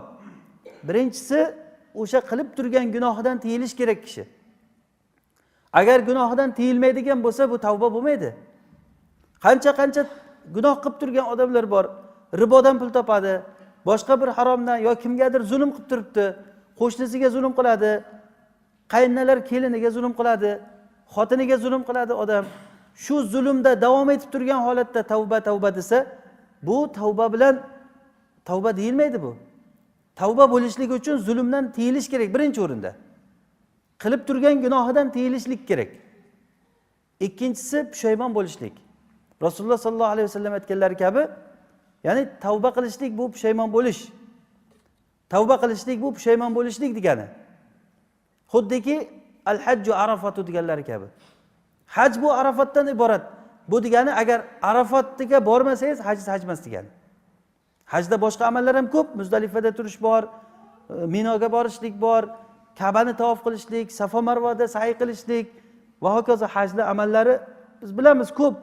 Birinchisi, o'sha qilib turgan gunohidan tiyilish kerak kishi. Agar gunohidan tiyilmaydigan bo'lsa, bu tavba bo'lmaydi. Qancha gunoh qilib turgan odamlar bor. Ribodan pul topadi, boshqa bir haromdan yo kimgadir zulm qilib turibdi, qo'shnisiga zulm qiladi, qayinnalar keliniga zulm qiladi, xotiniga zulm qiladi odam. Shu zulmda davom etib turgan holatda tavba desa, bu tavba bilan tavba deyilmaydi bu. Tavba bo'lishligi uchun zulmdan tiyilish kerak birinchi o'rinda. Qilib turgan gunohidan tiyilishlik kerak. Ikkinchisi pushaymon bo'lishlik. Rasululloh sallallohu alayhi vasallam aytganlari kabi, ya'ni tavba qilishlik bu pushaymon bo'lish. Tavba qilishlik bu pushaymon bo'lishlik degani. Xuddiki al-hajju arafatu deganlari kabi. Haj bu Arafatdan iborat. Bu degani agar Arafatga bormasangiz haj emas degani. Hajda boshqa amallar ham ko'p, Muzdalifada turish bor, Minoga borishlik bor, Ka'bani tavof qilishlik, Safo Marvoda sa'iy qilishlik va hokazo hajning amallari biz bilamiz ko'p.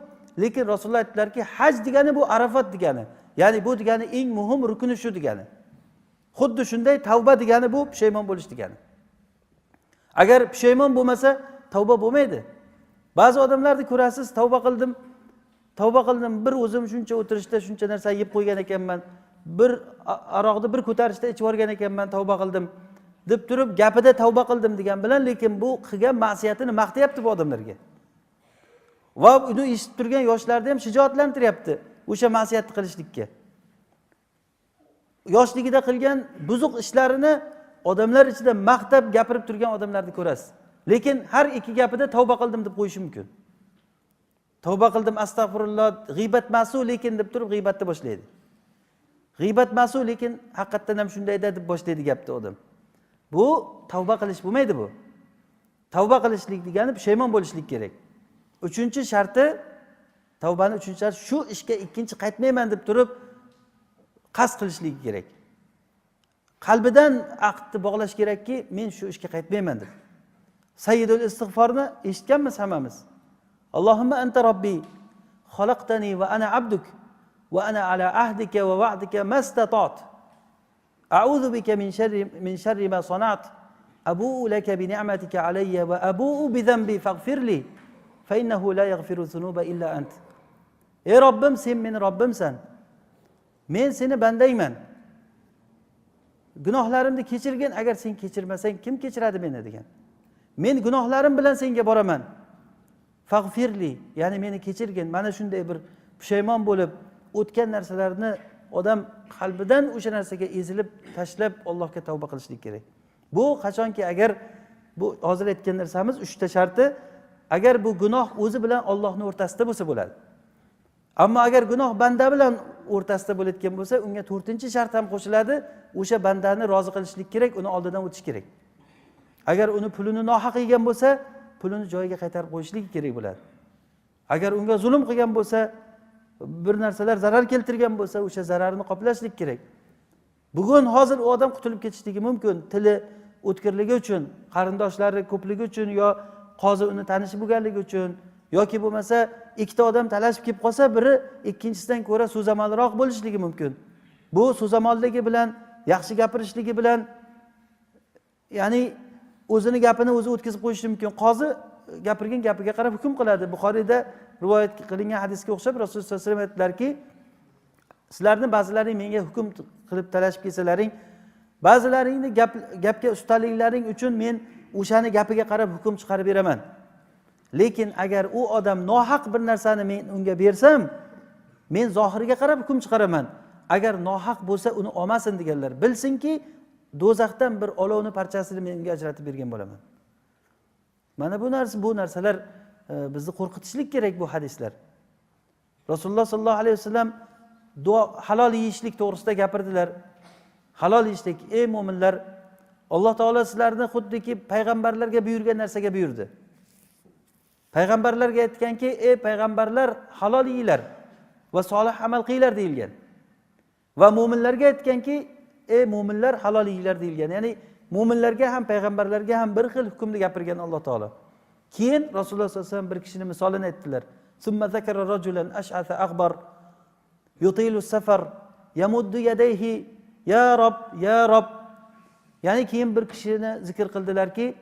Lekin Rasululloh aytdilarki, haj degani bu Arafat degani. Ya'ni bu degani eng muhim rukni shu degani. Xuddi shunday tavba degani bu pushaymon bo'lish degani. Agar pushaymon bo'lmasa, tavba bo'lmaydi. Ba'zi odamlarni ko'rasiz, tavba qildim, bir o'zim shuncha o'tirishda shuncha narsa yeb qo'ygan ekanman, bir aroqni bir ko'tarishda ichib yorgan ekanman, tavba qildim deb turib gapida tavba qildim degan bilan, lekin bu qilgan ma'siyatini maqtayapti bu odamlarga. Va uni eshitib turgan yoshlarni ham shijoatlantiryapti o'sha ma'siyatni qilishlikka. Yoshligida qilgan buzuq ishlarini odamlar ichida maqtab gapirib turgan odamlarni ko'rasiz. Lekin har ikki gapida tavba qildim deb qo'yishi mumkin. Tavba qildim, astag'firulloh, g'iybat mas'ul lekin deb turib g'iybatni boshlaydi. G'iybat mas'ul lekin haqiqatan ham shundayda deb boshlaydi gapni odam. Bu tavba qilish bo'lmaydi bu. Tavba qilishlik degani pushaymon bo'lishlik kerak. Uchinchi sharti, tavbaning uchinchi sharti shu ishga ikkinchi qaytmayman deb turib qasd qilishlik kerak. Qalbidan aqdni bog'lash kerakki, men shu ishga qaytmayman deb. Sayyidul istig'forni eshitganmiz hammamiz. Allohumma anta robbi, xalaqtani va ana abduk, va ana ala ahdika va va'dika mastata'at. A'udhu bika min sharri ma sana'at. Abu'u laka bi ni'matika alayya va abu'u bi dhanbi faghfirli, fa innahu la yaghfiru dhunuba illa ant. Ey Robbim, sen meni Robbimsan. Men seni bandayman. Gunohlarimni kechirgin, agar sen kechirmasang kim kechiradi meni degan. Men gunohlarim bilan senga boraman. Faghfirli, ya'ni meni kechirgin. Mana shunday bir pushaymon bo'lib, o'tgan narsalarni odam qalbidan o'sha narsaga ezilib, tashlab Allohga tavba qilishlik kerak. Bu qachonki agar bu hozir aytgan narsamiz 3 ta sharti, agar bu gunoh o'zi bilan Allohning o'rtasida bo'lsa bo'ladi. Ammo agar gunoh banda bilan o'rtasida bo'layotgan bo'lsa, unga 4-shart ham qo'shiladi. O'sha bandani rozi qilishlik kerak, uni oldidan o'tish kerak. Agar uni pulini nohaq yegan bo'lsa, pulini joyiga qaytarib qo'yishligi kerak bo'ladi. Agar unga zulm qilgan bo'lsa, bir narsalar zarar keltirgan bo'lsa, o'sha zararni qoplashlik kerak. Bugun hozir u odam qutulib ketishligi mumkin, tili o'tkirligi uchun, qarindoshlari ko'pligi uchun, yo qozi uni tanishi bo'lganligi uchun, yoki bo'lmasa ikkita odam talashib kelib qolsa, biri ikkinchisidan ko'ra so'zamalroq bo'lishligi mumkin. Bu so'zamolligi bilan, yaxshi gapirishligi bilan, ya'ni o'zini gapini o'zi o'tkazib qo'yishi mumkin. Qozi gapirgan gapiga qarab hukm qiladi. Buxoriyda rivoyat qilingan hadisga o'xshab Rasululloh sollallohu alayhi vasallam aytdilarki, sizlarni ba'zilaring menga hukm qilib talashib kelsalaring, ba'zilaringni gapga ustaliklaring uchun men o'shani gapiga qarab hukm chiqarib beraman. Lekin agar u odam nohaq bir narsani men unga bersam, men zohiriga qarab hukm chiqaraman. Agar nohaq bo'lsa uni olmasin deganlar. Bilsinki, do'zaxdan bir olovni parchasini menga ajratib bergan bo'laman. Mana bu narsalar bizni qo'rqitishlik kerak bu hadislar. Rasululloh sollallohu alayhi vasallam halol yeyishlik to'g'risida gapirdilar. Halol yeyishlik, ey mu'minlar, Alloh taolo sizlarni xuddiki payg'ambarlarga buyurgan narsaga buyurdi. Payg'ambarlarga aytganki, ey payg'ambarlar, halol yeinglar va solih amal qilinglar deyilgan. Va mu'minlarga aytganki, ey mu'minlar, halol yeinglar deyilgan. Ya'ni mu'minlarga ham payg'ambarlarga ham bir xil hukmni gapirgan Alloh taolo. Keyin Rasululloh sollallohu alayhi vasallam bir kishining misolini aytdilar. Summa zakara rajulan ash'atha aghbar yutilu safar yamuddu yadayhi ya Rob, ya Rob. Ya'ni keyin bir kishini zikr qildilarki,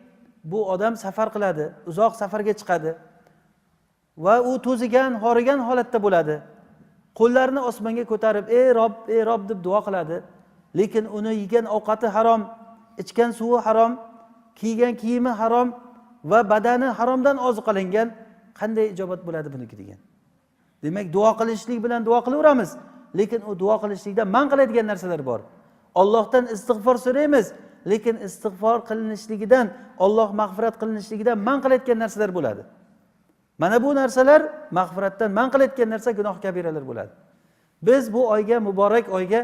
bu odam safar qiladi, uzoq safarga chiqadi va u to'zigan, horigan holatda bo'ladi. Qo'llarini osmonga ko'tarib, ey Rob deb duo qiladi. Lekin uni yegan ovqati harom, ichgan suvi harom, kiygan kiyimi harom va badani haromdan oziqalangan. Qanday ijobat bo'ladi buniki degan. Demak, duo qilishlik bilan duo qilaveramiz, lekin u duo qilishlikdan man qiladigan narsalar bor. Allohdan istig'for so'raymiz, lekin istig'for qilinishligidan, Alloh mag'firat qilinishligidan man qilayotgan narsalar bo'ladi. Mana bu narsalar mag'firatdan man qilayotgan narsa gunoh kabiralar bo'ladi. Biz bu oyga, muborak oyga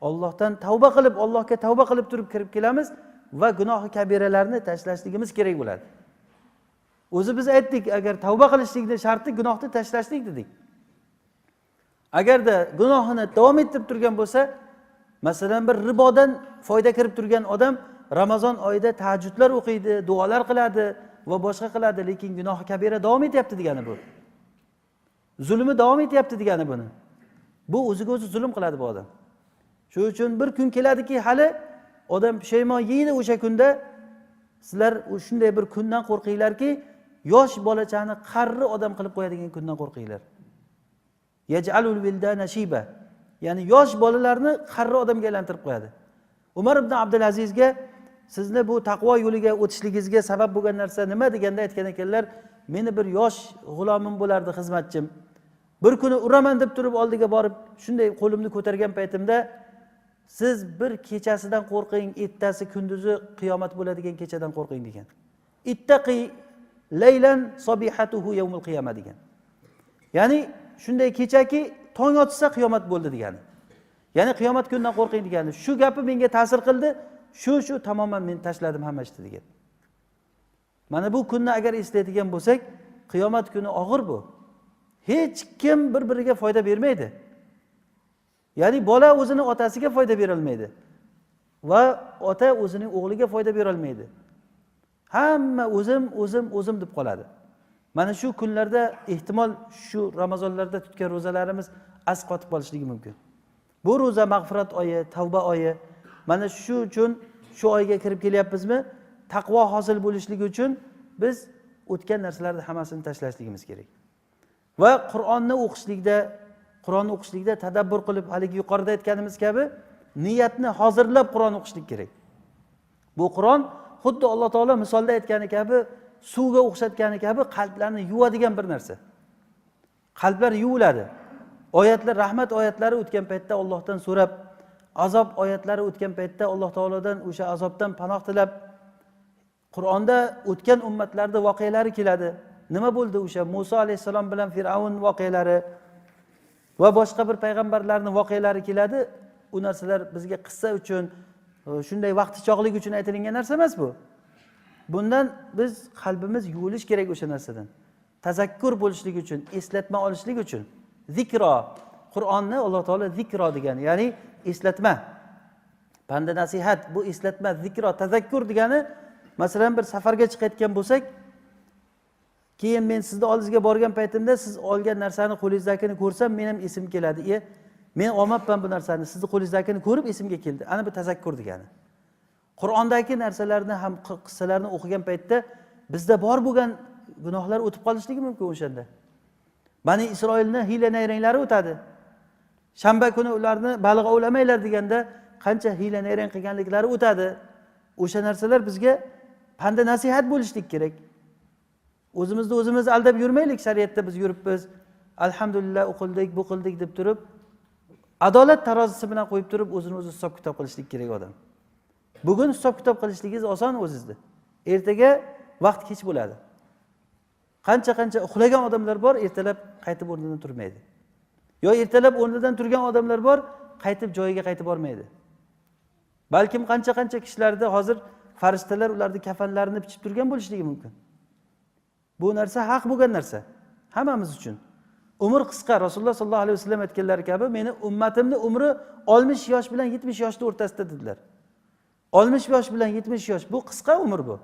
Allohdan tavba qilib, Allohga tavba qilib turib kirib kelamiz va gunoh kabiralarni tashlashligimiz kerak bo'ladi. O'zi biz aytdik, agar tavba qilishlikning sharti gunohni tashlashlik dedik. Agarda gunohini davom ettirib turgan bo'lsa, masalan bir ribodan foyda kirib turgan odam Ramazon oyida tahajjudlar o'qiydi, duolar qiladi va boshqa qiladi, lekin gunoh kabira davom etyapti degani bu. Zulmi davom etyapti degani buni. Bu o'ziga o'zi zulm qiladi bu odam. Shuning uchun bir kun keladiki, hali odam pushaymon yeydi o'sha kunda. Sizlar shunday bir kundan qo'rqinglarki, yosh bolachani qarri odam qilib qo'yadigan kundan qo'rqinglar. Yaj'alul wildana shiba. Ya'ni yosh bolalarni qarri odamga aylantirib qo'yadi. Umar ibn Abdulazizga sizni bu taqvo yo'liga o'tishligingizga sabab bo'lgan narsa nima deganda aytgan ekanlar, meni bir yosh g'ulomim bo'lardi, xizmatchim. Bir kuni uraman deb turib oldiga borib, shunday qo'limni ko'targan paytimda, siz bir kechasidan qo'rqing, ertasi kunduzi qiyomat bo'ladigan kechadan qo'rqing degan. Ittaqi laylan sabihatuhu yawmul qiyamah degan. Ya'ni shunday kechaki tong otsa qiyomat bo'ldi degani. Ya'ni qiyomat kunidan qo'rqing degani. Shu gapi menga ta'sir qildi, shu tamoman men tashladim hamma ishni degan. Mana bu kunni agar eslaydigan bo'lsak, qiyomat kuni og'ir bu. Hech kim bir-biriga foyda bermaydi. Ya'ni bola o'zini otasiga foyda bera olmaydi va ota o'zining o'g'liga foyda bera olmaydi. Hamma o'zim deb qoladi. Mana shu kunlarda ehtimol shu Ramazonlarda tutgan ro'zalarimiz asqotib qolishligi mumkin. Bu ro'za mag'firat oyi, tavba oyi. Mana shu uchun shu oyga kirib kelyapmizmi? Taqvo hosil bo'lishligi uchun biz o'tgan narsalarni hammasini tashlashligimiz kerak. Va Qur'onni o'qishlikda tadabbur qilib, haligi yuqorida aytganimiz kabi niyatni hozirlab Qur'on o'qishlik kerak. Bu Qur'on xuddi Alloh taolo misolda aytgani kabi, suvga o'xshatgani kabi qalblarni yuvadigan bir narsa. Qalblar yuviladi. Oyatlar, rahmat oyatlari o'tgan paytda Allohdan so'rab, azob oyatlari o'tgan paytda Alloh taolodan o'sha azobdan panoh tilab, Qur'onda o'tgan ummatlarda voqealari keladi. Nima bo'ldi o'sha Musa alayhisalom bilan Fir'avn voqealari va boshqa bir payg'ambarlarning voqealari keladi. U narsalar bizga qissa uchun, shunday vaqtichoqlik uchun aytilgan narsa emas bu. bundan biz qalbimiz yuvilish kerak o'sha narsadan. Tazakkur bo'lishlik uchun, eslatma olishlik uchun. Zikro. Qur'onni Alloh taolo zikro degan, ya'ni eslatma. Panda nasihat, bu eslatma, zikro, tazakkur degani, masalan bir safarga chiqayotgan bo'lsak, keyin men sizni oldingizga borgan paytimda siz olgan narsani qo'lingizdagini ko'rsam, men ham esim keladi. Men olmabman bu narsani, sizni qo'lingizdagini ko'rib esimga keldi. Ana bu tazakkur degani. Qur'ondagi narsalarni ham qissalarni o'qigan paytda bizda bor bo'lgan gunohlar o'tib qolishligi mumkin o'shanda. Bani Isroilni hiyla-nayranglari o'tadi. Shanba kuni ularni baliq ovlamanglar deganda qancha hiyla-nayrang qilganliklari o'tadi. O'sha narsalar bizga panda nasihat bo'lishlik kerak. O'zimizni o'zimiz aldab yurmaylik, shariatda biz yuribmiz. Alhamdulillah o'qildik, bu qildik deb turib, adolat tarozisi bilan qo'yib turib o'zini o'zi hisob kitob qilishlik kerak odam. Bugun hisob kitob qilishligingiz oson o'zingizda. Ertaga vaqt kech bo'ladi. Qancha uxlagan odamlar bor, ertalab qaytib o'rnidan turmaydi. Yo ertalab o'rnidan turgan odamlar bor, qaytib joyiga qaytib bormaydi. Balkim qancha kishilarda hozir farishtalar ularning kafanlarini bichib turgan bo'lishligi mumkin. Bu narsa haq bo'lgan narsa hammamiz uchun. Umr qisqa. Rasululloh sollallohu alayhi vasallam aytganlari kabi, meni ummatimni umri 60 yosh bilan 70 yoshning o'rtasida dedilar. 60 yosh bilan 70 yosh bu qisqa umr bu.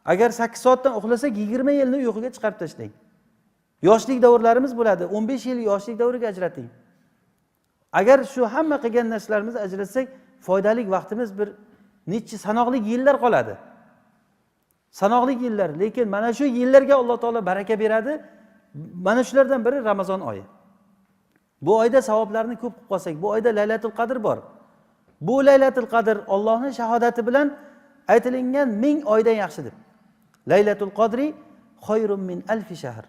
Agar 8 soatdan uxlasak 20 yilni uyquga chiqarib tashlang. Yoshlik davrlarimiz bo'ladi. 15 yil yoshlik davriga ajrating. Agar shu hamma qilgan narsalarimizni ajratsak, foydali vaqtimiz bir necha sanoqli yillar qoladi. Sanoqli yillar, lekin mana shu yillarga Alloh taolo baraka beradi. Mana shulardan biri Ramazon oyi. Bu oyda savoblarni ko'p qilib qolsak, bu oyda Laylatul Qadr bor. Bu Laylatul Qadr Allohning shahodati bilan aytilingan 1000 oydan yaxshi deb. Laylatul Qadri xoyrun min alfi shahr.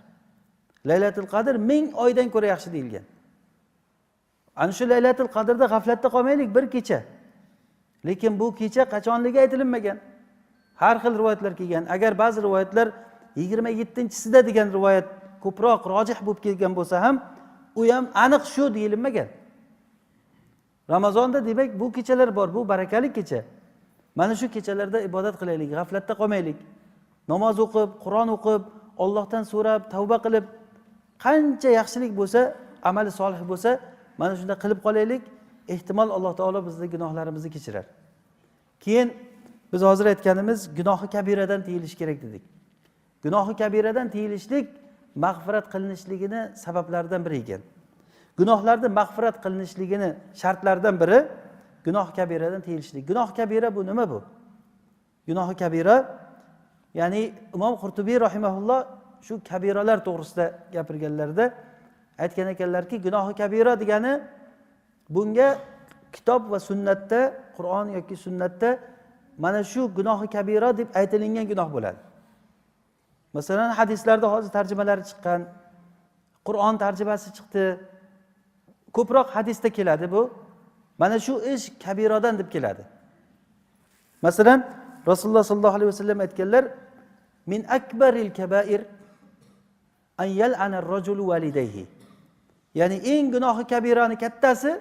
Laylatul Qadr 1000 oydan ko'ra yaxshi deyilgan. Ana shu Laylatul Qadrda g'aflatda qolmaylik bir kecha. Lekin bu kecha qachonligi aytilinmagan. Har xil rivoyatlar kelgan. Agar ba'zi rivoyatlar 27-sida degan rivoyat ko'proq rojih bo'lib kelgan bo'lsa ham, u ham aniq shu deyilmagan. Ramazonda demak bu kechalar bor, bu barakali kecha. Mana shu kechalarda ibodat qilaylik, g'aflatda qolmaylik. Namoz o'qib, Qur'on o'qib, Allohdan so'rab, tavba qilib, qancha yaxshilik bo'lsa, amali solih bo'lsa, mana shunda qilib qolaylik. Ehtimol Alloh taolo bizning gunohlarimizni kechirar. Keyin biz hozir aytganimiz gunohi kabiradan tiyilish kerak dedik. Gunohi kabiradan tiyilishlik mag'firat qilinishligini sabablaridan biri ekan. Gunohlarni mag'firat qilinishligini shartlaridan biri gunoh kabiradan tiyilishlik. Gunoh kabira bu nima bu? Gunohi kabira, ya'ni Imom Qurtubiy rahimahulloh shu kabiralar to'g'risida gapirganlarida aytgan ekanlarki, gunohi kabira degani bunga kitob va sunnatda, Qur'on yoki sunnatda mana shu gunohi kabira deb aytilingan gunoh bo'ladi. Masalan, hadislarda hozir tarjimalari chiqqan, Qur'on tarjimasi chiqdi. Ko'proq hadisda keladi bu. Mana shu ish kabiradan deb keladi. Masalan, Rasululloh sollallohu alayhi vasallam aytganlar, min akbaril kabair an yal'ana ar-rajulu walidayhi. Ya'ni eng gunohi kabirani kattasi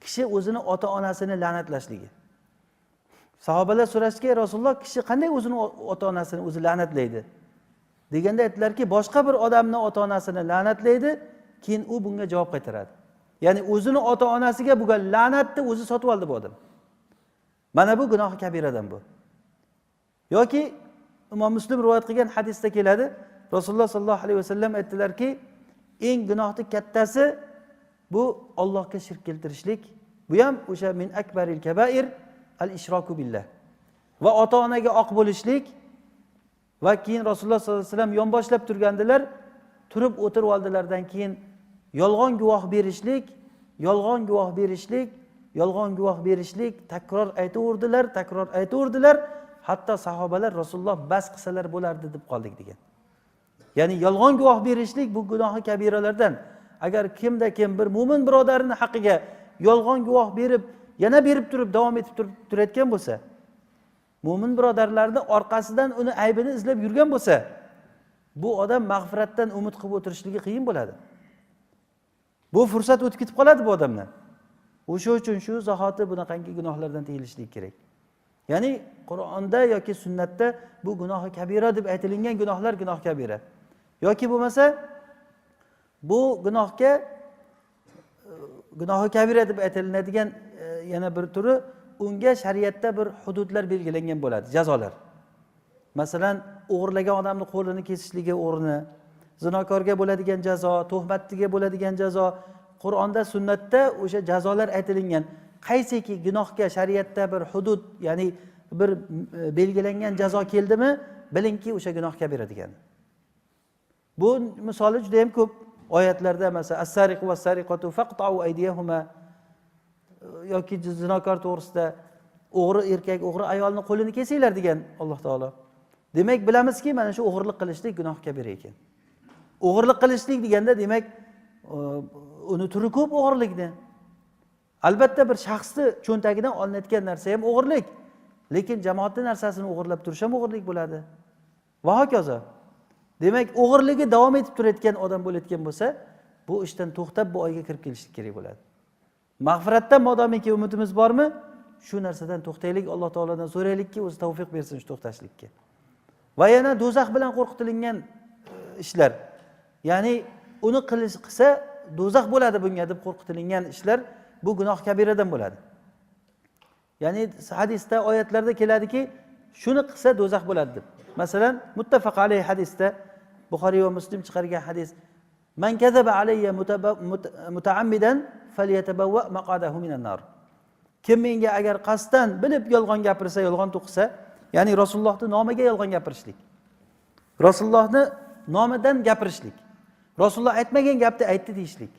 kishi o'zini ota-onasini la'natlashligi. Sahobalar so'rashdi, Rasululloh kishi qanday o'zini ota-onasini o'zi la'natlaydi? Deganda aytdilarki, boshqa bir odamning ota-onasini la'natlaydi, keyin u bunga javob qaytaradi. Ya'ni o'zini ota-onasiga bo'lgan la'natni o'zi sotib oldi bu odam. Mana bu gunohi kabiradan bu. Yoki Imom Muslim rivoyat qilgan hadisda keladi, Rasululloh sollallohu alayhi vasallam aytdilarki, eng gunohning kattasi bu Allohga shirk keltirishlik. Bu ham o'sha min akbaril kabair al-ishroku billah. Va ota-onaga oq bo'lishlik va keyin Rasululloh sollallohu alayhi vasallam yonboshlab turgandilar, turib o'tirib oldilardan keyin yolg'on guvoh berishlik, takror aytaverdilar, hatto sahobalar Rasululloh bas qilsalar bo'lardi deb qoldik degan. Ya'ni yolg'on guvoh berishlik bu gunohi kabiralardan. Agar kimda kim bir mu'min birodarining haqqiga yolg'on guvoh berib, yana berib turib davom etib turayotgan bo'lsa, mu'min birodarlarning orqasidan uni aybini izlab yurgan bo'lsa, bu odam mag'firatdan umid qilib o'tirishligi qiyin bo'ladi. Bu fursat o'tib ketib qoladi bu odamdan. O'sha uchun shu zahoti bunaqangi gunohlardan tiyilishlik kerak. Ya'ni Qur'onda yoki sunnatda bu gunohi kabira deb aytilingan gunohlar gunoh kabira. Yoki bo'lmasa bu gunohi kabira deb aytilinadigan yana bir turi, unga shariatda bir hududlar belgilangan bo'ladi, jazolar. Masalan, o'g'irlagan odamni qo'lini kesishligi o'rni, zinokorga bo'ladigan jazo, tuhmatchiga bo'ladigan jazo, Qur'onda, sunnatda o'sha jazolar aytilingan. Qaysiki gunohga shariatda bir hudud, ya'ni bir belgilangan jazo keldimi, bilingki o'sha gunoh kabira degani. Bu misoli juda ham ko'p oyatlarda, masalan, as-sariqu was-sariqatu faqta'u aydiyahuma, yoki zinokor to'g'risida o'g'ri erkak, o'g'ri ayolni qo'lini kesinglar degan Alloh taolo. Demak, bilamizki, mana shu o'g'irlik qilishlik gunoh kabira ekan. O'g'irlik qilishlik deganda, demak, uni turi ko'p o'g'irlikni. Albatta bir shaxsni cho'ntagidan olinayotgan narsa ham o'g'irlik, lekin jamoatning narsasini o'g'irlab turish ham o'g'irlik bo'ladi. Va hokazo. Demak, o'g'irligi davom etib turayotgan odam bo'layotgan bo'lsa, bu ishdan to'xtab bu oyga kirib kelishlik kerak bo'ladi. Mag'firatdan modomiki umidimiz bormi, shu narsadan to'xtaylik, Alloh taoladan so'raylikki, o'zi tavfiq bersin shu to'xtashlikka. Va yana do'zax bilan qo'rqitilingan ishlar, ya'ni uni qilsa do'zax bo'ladi bunga deb qo'rqitilingan ishlar, bu gunoh kabiradan bo'ladi. Ya'ni hadisda, oyatlarda keladiki, shuni qilsa do'zax bo'ladi deb. Masalan, muttafaq alayhi hadisda, Buxoriy va Muslim chiqargan hadis: "Man kazaba alayya mutaammidan falyatabawwa maqadahu minan nar." Kim menga agar qasddan bilib yolg'on gapirsa, yolg'on to'qisa, ya'ni Rasulullohning nomiga yolg'on gapirishlik, Rasulullohning nomidan gapirishlik, Rasululloh aytmagan gapni aytdi deyishlik.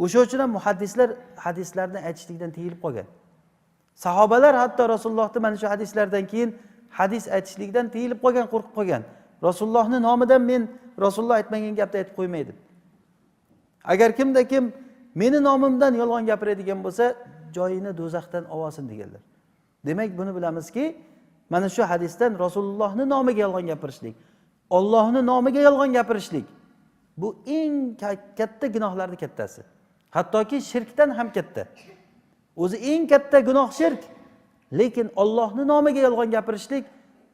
O'sha uchun ham muhaddislar hadislarni aytishlikdan tiyilib qolgan. Sahobalar hatto Rasulullohning mana shu hadislardan keyin hadis aytishlikdan tiyilib qolgan, qo'rqib qolgan. Rasulullohning nomidan men Rasululloh aytmagan gapni aytib qo'ymaydim. Agar kimda kim meni nomimdan yolg'on gapiradigan bo'lsa, joyini do'zaxdan olsin deganlar. Demak, buni bilamizki, mana shu hadisdan Rasulullohning nomiga yolg'on gapirishlik, Allohning nomiga yolg'on gapirishlik, bu eng katta gunohlarning kattasi. Hattoki shirkdan ham katta. O'zi eng katta gunoh shirk, lekin Allohning nomiga yolg'on gapirishlik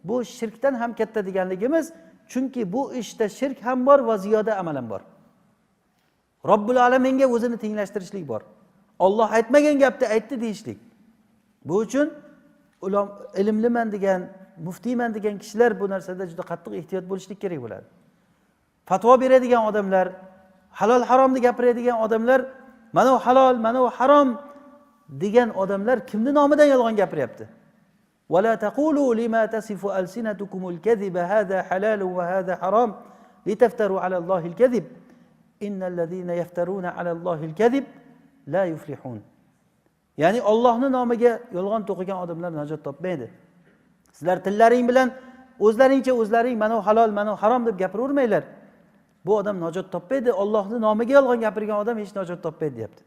bu shirkdan ham katta deganligimiz, chunki bu ishda shirk ham bor va ziyoda amal ham bor. Robbul alaminga o'zini tenglashtirishlik bor. Alloh aytmagan gapni aytdi deyishlik. Bu uchun ilmliman degan, muftiyman degan kishilar bu narsada juda qattiq ehtiyot bo'lishlik kerak bo'ladi. Fatvo beradigan odamlar, halol haromni gapiradigan odamlar, mana u halol, mana u harom degan odamlar kimning nomidan yolg'on gapiryapti? ولا تقولوا لما تصف ألسنتكم الكذب هذا حلال وهذا حرام لتفتروا على الله الكذب إن الذين يفترون على الله الكذب لا يفلحون. Ya'ni Allohning nomiga yolg'on to'qigan odamlar najot topmaydi. Sizlar tillaring bilan o'zlaring mana u halol, mana u harom deb gapiravermanglar. Bu odam najot topmaydi. Allohning nomiga yolg'on gapirgan odam hech najot topmaydi, deyapti.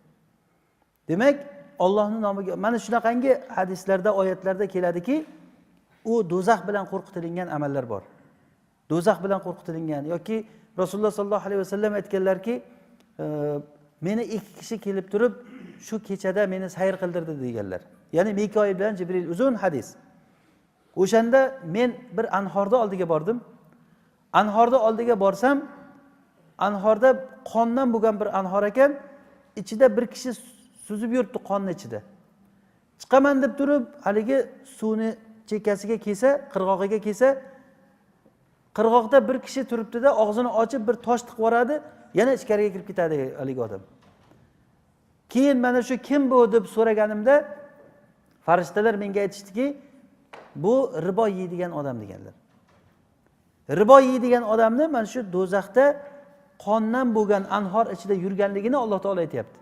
Demak, Allohning nomiga mana shunaqangi hadislarda, oyatlarda keladiki, u do'zax bilan qo'rqitilingan amallar bor. Do'zax bilan qo'rqitilingan yoki Rasululloh sollallohu alayhi vasallam aytganlarki, meni ikki kishi kelib turib, shu kechada meni sayr qildirdi deganlar. Ya'ni Mikoil bilan Jibril, uzun hadis. O'shanda men bir anhorda oldiga bordim. Anhorda oldiga borsam, anhorda qondan bo'lgan bir anhor ekan, ichida bir kishi suzib yuribdi qonni ichida. Chiqaman deb turib, haligi suvni chekkasiga kelsa, qirg'og'iga kelsa, qirg'oqda bir kishi turibdi-da, og'zini ochib bir tosh tiqib yoradi, yana ichkariga kirib ketadi haligi odam. Keyin mana shu kim bu deb so'raganimda, farishtalar menga aytishdiki, bu ribo yeydigan odam deganlar. Ribo yeydigan odamni mana shu do'zaxda qondan bo'lgan anhor ichida yurganligini Alloh taolo aytayapti.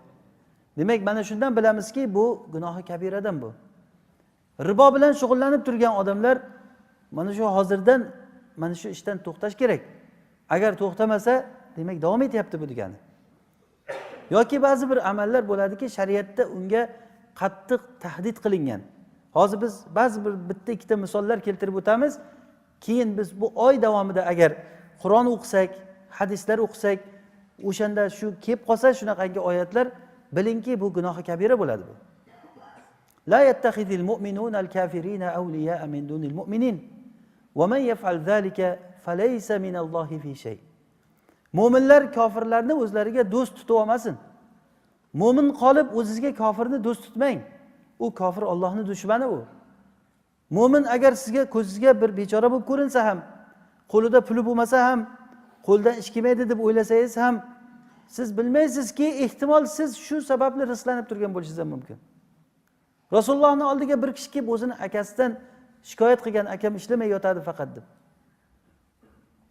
Demak, mana shundan bilamizki, bu gunohi kabiradan bu. Ribo bilan shug'ullanib turgan odamlar mana shu hozirdan mana shu ishdan to'xtash kerak. Agar to'xtamasa, demak davom etyapti bu degani. Yoki ba'zi bir amallar bo'ladiki, shariatda unga qattiq tahdid qilingan. Hozir biz ba'zi bir bitta ikkita misollar keltirib o'tamiz. Keyin biz bu oy davomida agar Qur'on o'qisak, hadislar o'qisak, o'shanda shu kelib qolsa shunaqangi oyatlar, bilingki bu gunohi kabira bo'ladi bu. لا يتخذ المؤمنون الكافرين أولياء من دون المؤمنين ومن يفعل ذلك فليس من الله في شيء. Mo'minlar kofirlarni o'zlariga do'st tutib olmasin. Mo'min qolib o'zingizga kofirni do'st tutmang. U kofir Allohning dushmani u. Mo'min agar sizga ko'zingizga bir bechora bo'lib ko'rinsa ham, qo'lida puli bo'lmasa ham, qo'ldan ish kelmaydi deb o'ylasangiz ham, siz bilmaysizki, ehtimol siz shu sababli rizqlanib turgan bo'lishingiz ham mumkin. Rasulullohning oldiga bir kishi kelib o'zini akasidan shikoyat qilgan, akam ishlamay yotadi faqat deb.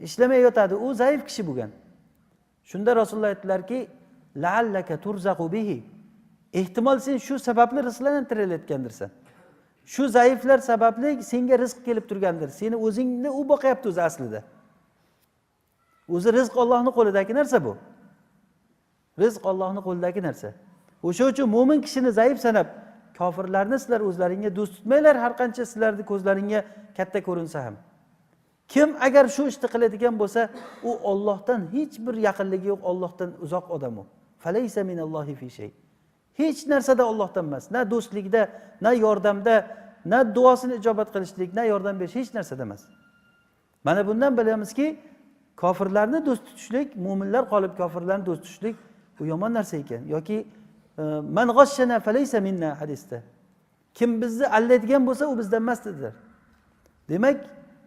Ishlamay yotadi, u zaif kishi bo'lgan. Shunda Rasululloh aytdilarki, la'allaka turzaqu bihi. Ehtimol sen shu sababli rizqlantirilayotgandirsan. Shu zaiflar sababli senga rizq kelib turgandir. Seni o'zingni u boqyapti o'zi aslida. O'zi rizq Allohning qo'lidagi narsa bu. Rizq Allohning qo'lidagi narsa. O'sha uchun mo'min kishini zaif sanab, kofirlarni sizlar o'zlaringga do'st tutmanglar, har qancha sizlarning ko'zlaringga katta ko'rinsa ham. Kim agar shu ishni qiladigan bo'lsa, u Allohdan hech bir yaqinligi yo'q, Allohdan uzoq odam u. Falaysa minallohi fi shay. Hech narsada Allohdan emas, na do'stlikda, na yordamda, na duosini ijobat qilishlik, na yordam berish hech narsada emas. Mana bundan bilamizki, kofirlarni do'st tutishlik, mu'minlar qolib kofirlarni do'st tutishlik bu yomon narsa ekan. Yoki man g'ashshana falaysa minna hadisda. Kim bizni aldaydigan bo'lsa, u bizdan emas dedilar. Demak,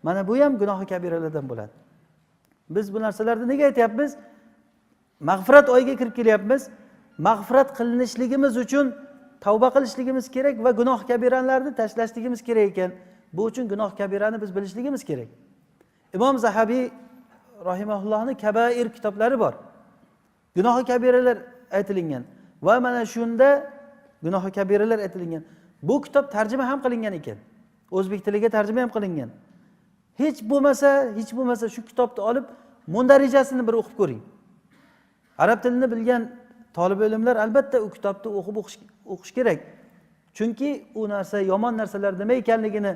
mana bu ham gunohi kabiralardan bo'ladi. Biz bu narsalarni nega aytyapmiz? Mag'firat oyiga kirib kelyapmiz. Mag'firat qilinishligimiz uchun tavba qilishligimiz kerak va gunoh kabiralarni tashlashligimiz kerak ekan. Bu uchun gunoh kabirani biz bilishligimiz kerak. Imom Zahabiy rahimahullohning Kabair kitoblari bor. Gunohi kabiralar aytilingan va mana shunda gunohi kabiralar aytilingan. Bu kitob tarjima ham qilingan ekan. O'zbek tiliga tarjima ham qilingan. Hech bo'lmasa shu kitobni olib mundarijasini bir o'qib ko'ring. Arab tilini bilgan talab ilmlar albatta u kitobni o'qib o'qish kerak. Chunki u narsa yomon narsalar nima ekanligini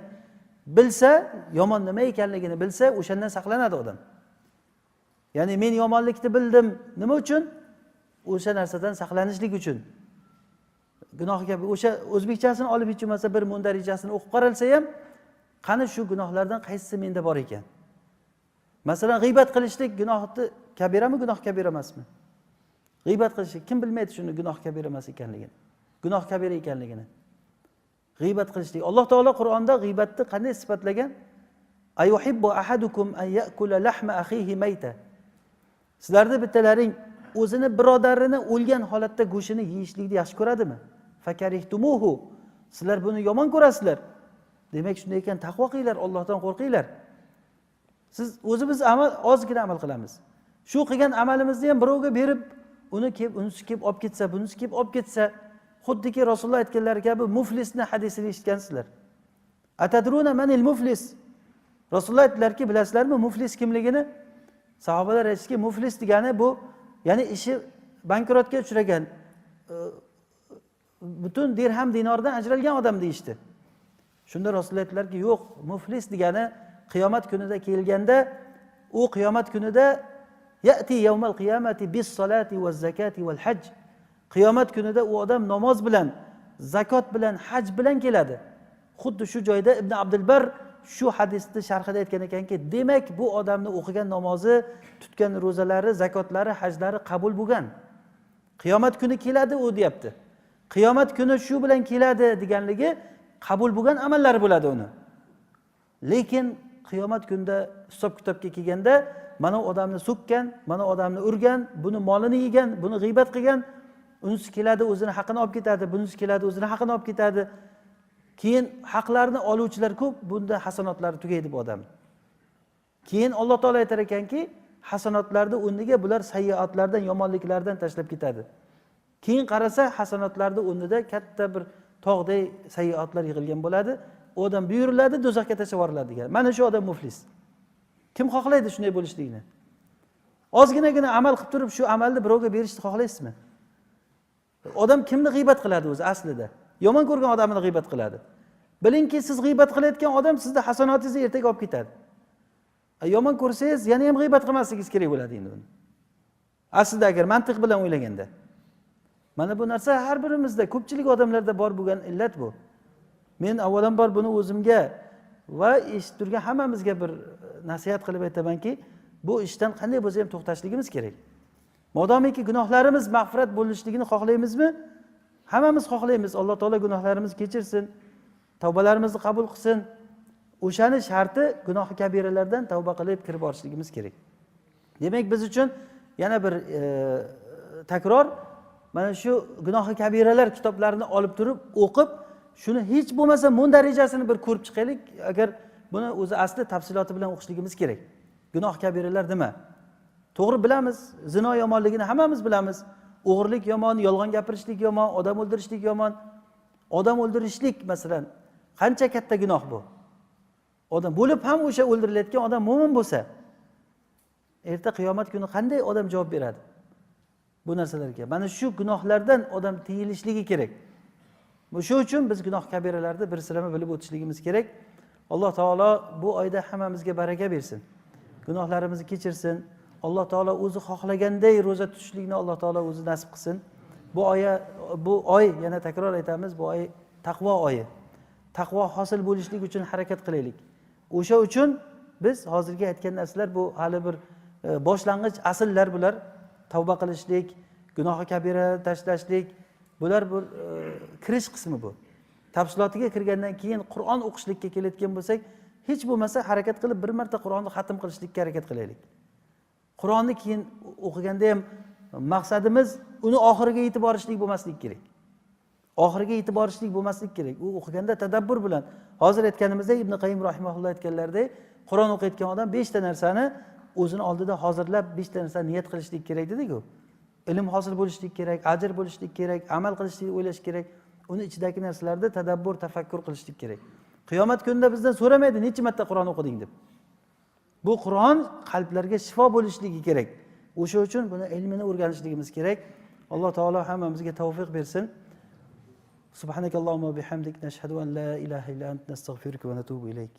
bilsa, yomon nima ekanligini bilsa, o'shandan saqlanadi odam. Ya'ni men yomonlikni bildim, nima uchun? O'sha narsadan saqlanishlik uchun. Gunohga o'sha o'zbekchasini olib hech bo'lmasa bir mundarijasini o'qib qaralsa ham, qani shu gunohlardan qaysisi menda bor ekan? Masalan, g'iybat qilishlik gunohni kabirami, gunoh kabira emasmi? G'iybat qilishlik kim bilmaydi shuni gunoh kabira emas ekanligini? Gunoh kabira ekanligini. G'iybat qilishlik. Alloh taolo Qur'onda g'iybatni qanday sifatlagan? Ayuhibbu ahadukum an ya'kula lahma akhihi mayta. Sizlarda bittalaring o'zini birodarini o'lgan holatda go'shini yeyishlikni yaxshi ko'radimi? Fakarihtumuhu. Sizlar buni yomon ko'rasizlar. Demak shunday ekan taqvo qilinglar, Allohdan qo'rqinglar. Siz o'zimiz ozgina amal qilamiz. Shu qilgan amalimizni ham birovga berib, unisi kelib olib ketsa, bunisi kelib olib ketsa, xuddiki Rasululloh aytganlari kabi muflisni hadisini eshitgansizlar. Atadruna manil muflis? Rasululloh aytdilarki, bilasizlarmi muflis kimligini? Sahobalar aytishki, muflis degani bu, ya'ni ishi bankrotga uchragan, butun dirham dinordan ajralgan odam deyishdi. Shunda Rasululloh aytdilarki, yo'q, muflis degani qiyomat kunida kelganda, u qiyomat kunida ya'ti yawmal qiyamati bis solati vaz zakati val hajj. Qiyomat kunida u odam namoz bilan, zakot bilan, haj bilan keladi. Xuddi shu joyda Ibn Abdulbar shu hadisni sharhida aytgan ekanki, demak bu odamni o'qigan namozi, tutgan ro'zalari, zakotlari, hajlari qabul bo'lgan. Qiyomat kuni keladi u deyapti. Qiyomat kuni shu bilan keladi deganligi qabul bo'lgan amallari bo'ladi uni. Lekin qiyomat kunida hisob kitobga kelganda mana odamni so'kkan, mana odamni urgan, buni molini yegan, buni g'iybat qilgan, unisi keladi o'zini haqini olib ketadi, bunisi keladi o'zini haqini olib ketadi. Keyin haqlarni oluvchilar ko'p, bunda hasanotlari tugaydi bu odam. Keyin Alloh taolo aytar ekanki, hasanotlarni o'rniga bular sayyiatlardan, yomonliklardan tashlab ketadi. Keyin qarasa hasanotlarni o'rnida katta bir tog'day sayyiatlar yig'ilgan bo'ladi. U odam buyuriladi, do'zaxga tashlab yuboriladi degan. Mana shu odam muflis. Kim xohlaydi shunday bo'lishligini? Ozginagina amal qilib turib shu amalni birovga berishni xohlaysizmi? Odam kimni g'iybat qiladi o'zi aslida? Yomon ko'rgan odamni g'iybat qiladi. Bilingki, siz g'iybat qilayotgan odam sizning hasonatingizni ertaga olib ketadi. Yomon ko'rsangiz, yana ham g'iybat qilmasligingiz kerak bo'ladi endi uni. Aslida agar mantiq bilan o'ylaganda. Mana bu narsa har birimizda, ko'pchilik odamlarda bor bo'lgan illat bu. Men avvalambor buni o'zimga va eshitib turgan hammamizga bir nasihat qilib aytamanki, bu ishdan qanday bo'lsa ham to'xtashligimiz kerak. Modomiki gunohlarimiz mag'firat bo'lishligini xohlaymizmi? Hammamiz xohlaymiz. Alloh taolo gunohlarimizni kechirsin, tavbalarimizni qabul qilsin. O'shani sharti gunohi kabiralardan tavba qilib kirib borishligimiz kerak. Demak, biz uchun yana bir takror mana shu gunohi kabiralar kitoblarini olib turib o'qib, shuni hech bo'lmasa mun darajasini bir ko'rib chiqaylik. Agar buni o'zi asli tafsiloti bilan o'qishligimiz kerak. Gunoh kabiralar nima? To'g'ri bilamiz, zino yomonligini hammamiz bilamiz. O'g'irlik yomon, yolg'on gapirishlik yomon, odam o'ldirishlik yomon. Odam o'ldirishlik masalan, qancha katta gunoh bu. Odam bo'lib ham o'sha o'ldirilayotgan odam mo'min bo'lsa, erta qiyomat kuni qanday odam javob beradi bu narsalarga? Mana shu gunohlardan odam tiyilishligi kerak. Shu uchun biz gunoh kabiralarni bir silama bilib o'tishligimiz kerak. Alloh taolo bu oyda hammamizga baraka bersin. Gunohlarimizni kechirsin. Alloh taolo o'zi xohlaganday roza tutishlikni Alloh taolo o'zi nasib qilsin. Bu oy yana takror aytamiz, bu oy taqvo oyi. Taqvo hosil bo'lishlik uchun harakat qilaylik. O'sha uchun biz hozirgi aytgan narsalar bu hali bir boshlang'ich asllar bular. Tavba qilishlik, gunohi kabira tashlashlik, bular bir kirish qismi bu. Tafsilotiga kirgandan keyin Qur'on o'qishlikka kelayotgan bo'lsak, hech bo'lmasa harakat qilib bir marta Qur'onni xatm qilishlikka harakat qilaylik. Qur'onni keyin o'qiganda ham maqsadimiz uni oxiriga yetib borishlik bo'lmasligi kerak. Oxiriga yetib borishlik bo'lmasligi kerak. U o'qiganda tadabbur bilan, hozir aytganimizdek Ibn Qayyim rahimahulloh aytganlaridek, Qur'on o'qiyotgan odam 5 ta narsani o'zini oldida hozirlab 5 ta narsani niyat qilishlik kerak dedi-ku. Ilm hosil bo'lishlik kerak, ajr bo'lishlik kerak, amal qilishlik o'ylash kerak. Uni ichidagi narsalarda tadabbur, tafakkur qilishlik kerak. Qiyomat kunida bizdan so'ramaydi, necha marta Qur'on o'qiding deb. Bu Qur'on qalblarga shifo bo'lishligi kerak. O'sha uchun buni ilmini o'rganishligimiz kerak. Alloh taolo hammamizga tavfiq bersin. Subhanakallohumma bihamdik nashhadu an la ilaha illa anta nastag'firuka va natubu ilayk.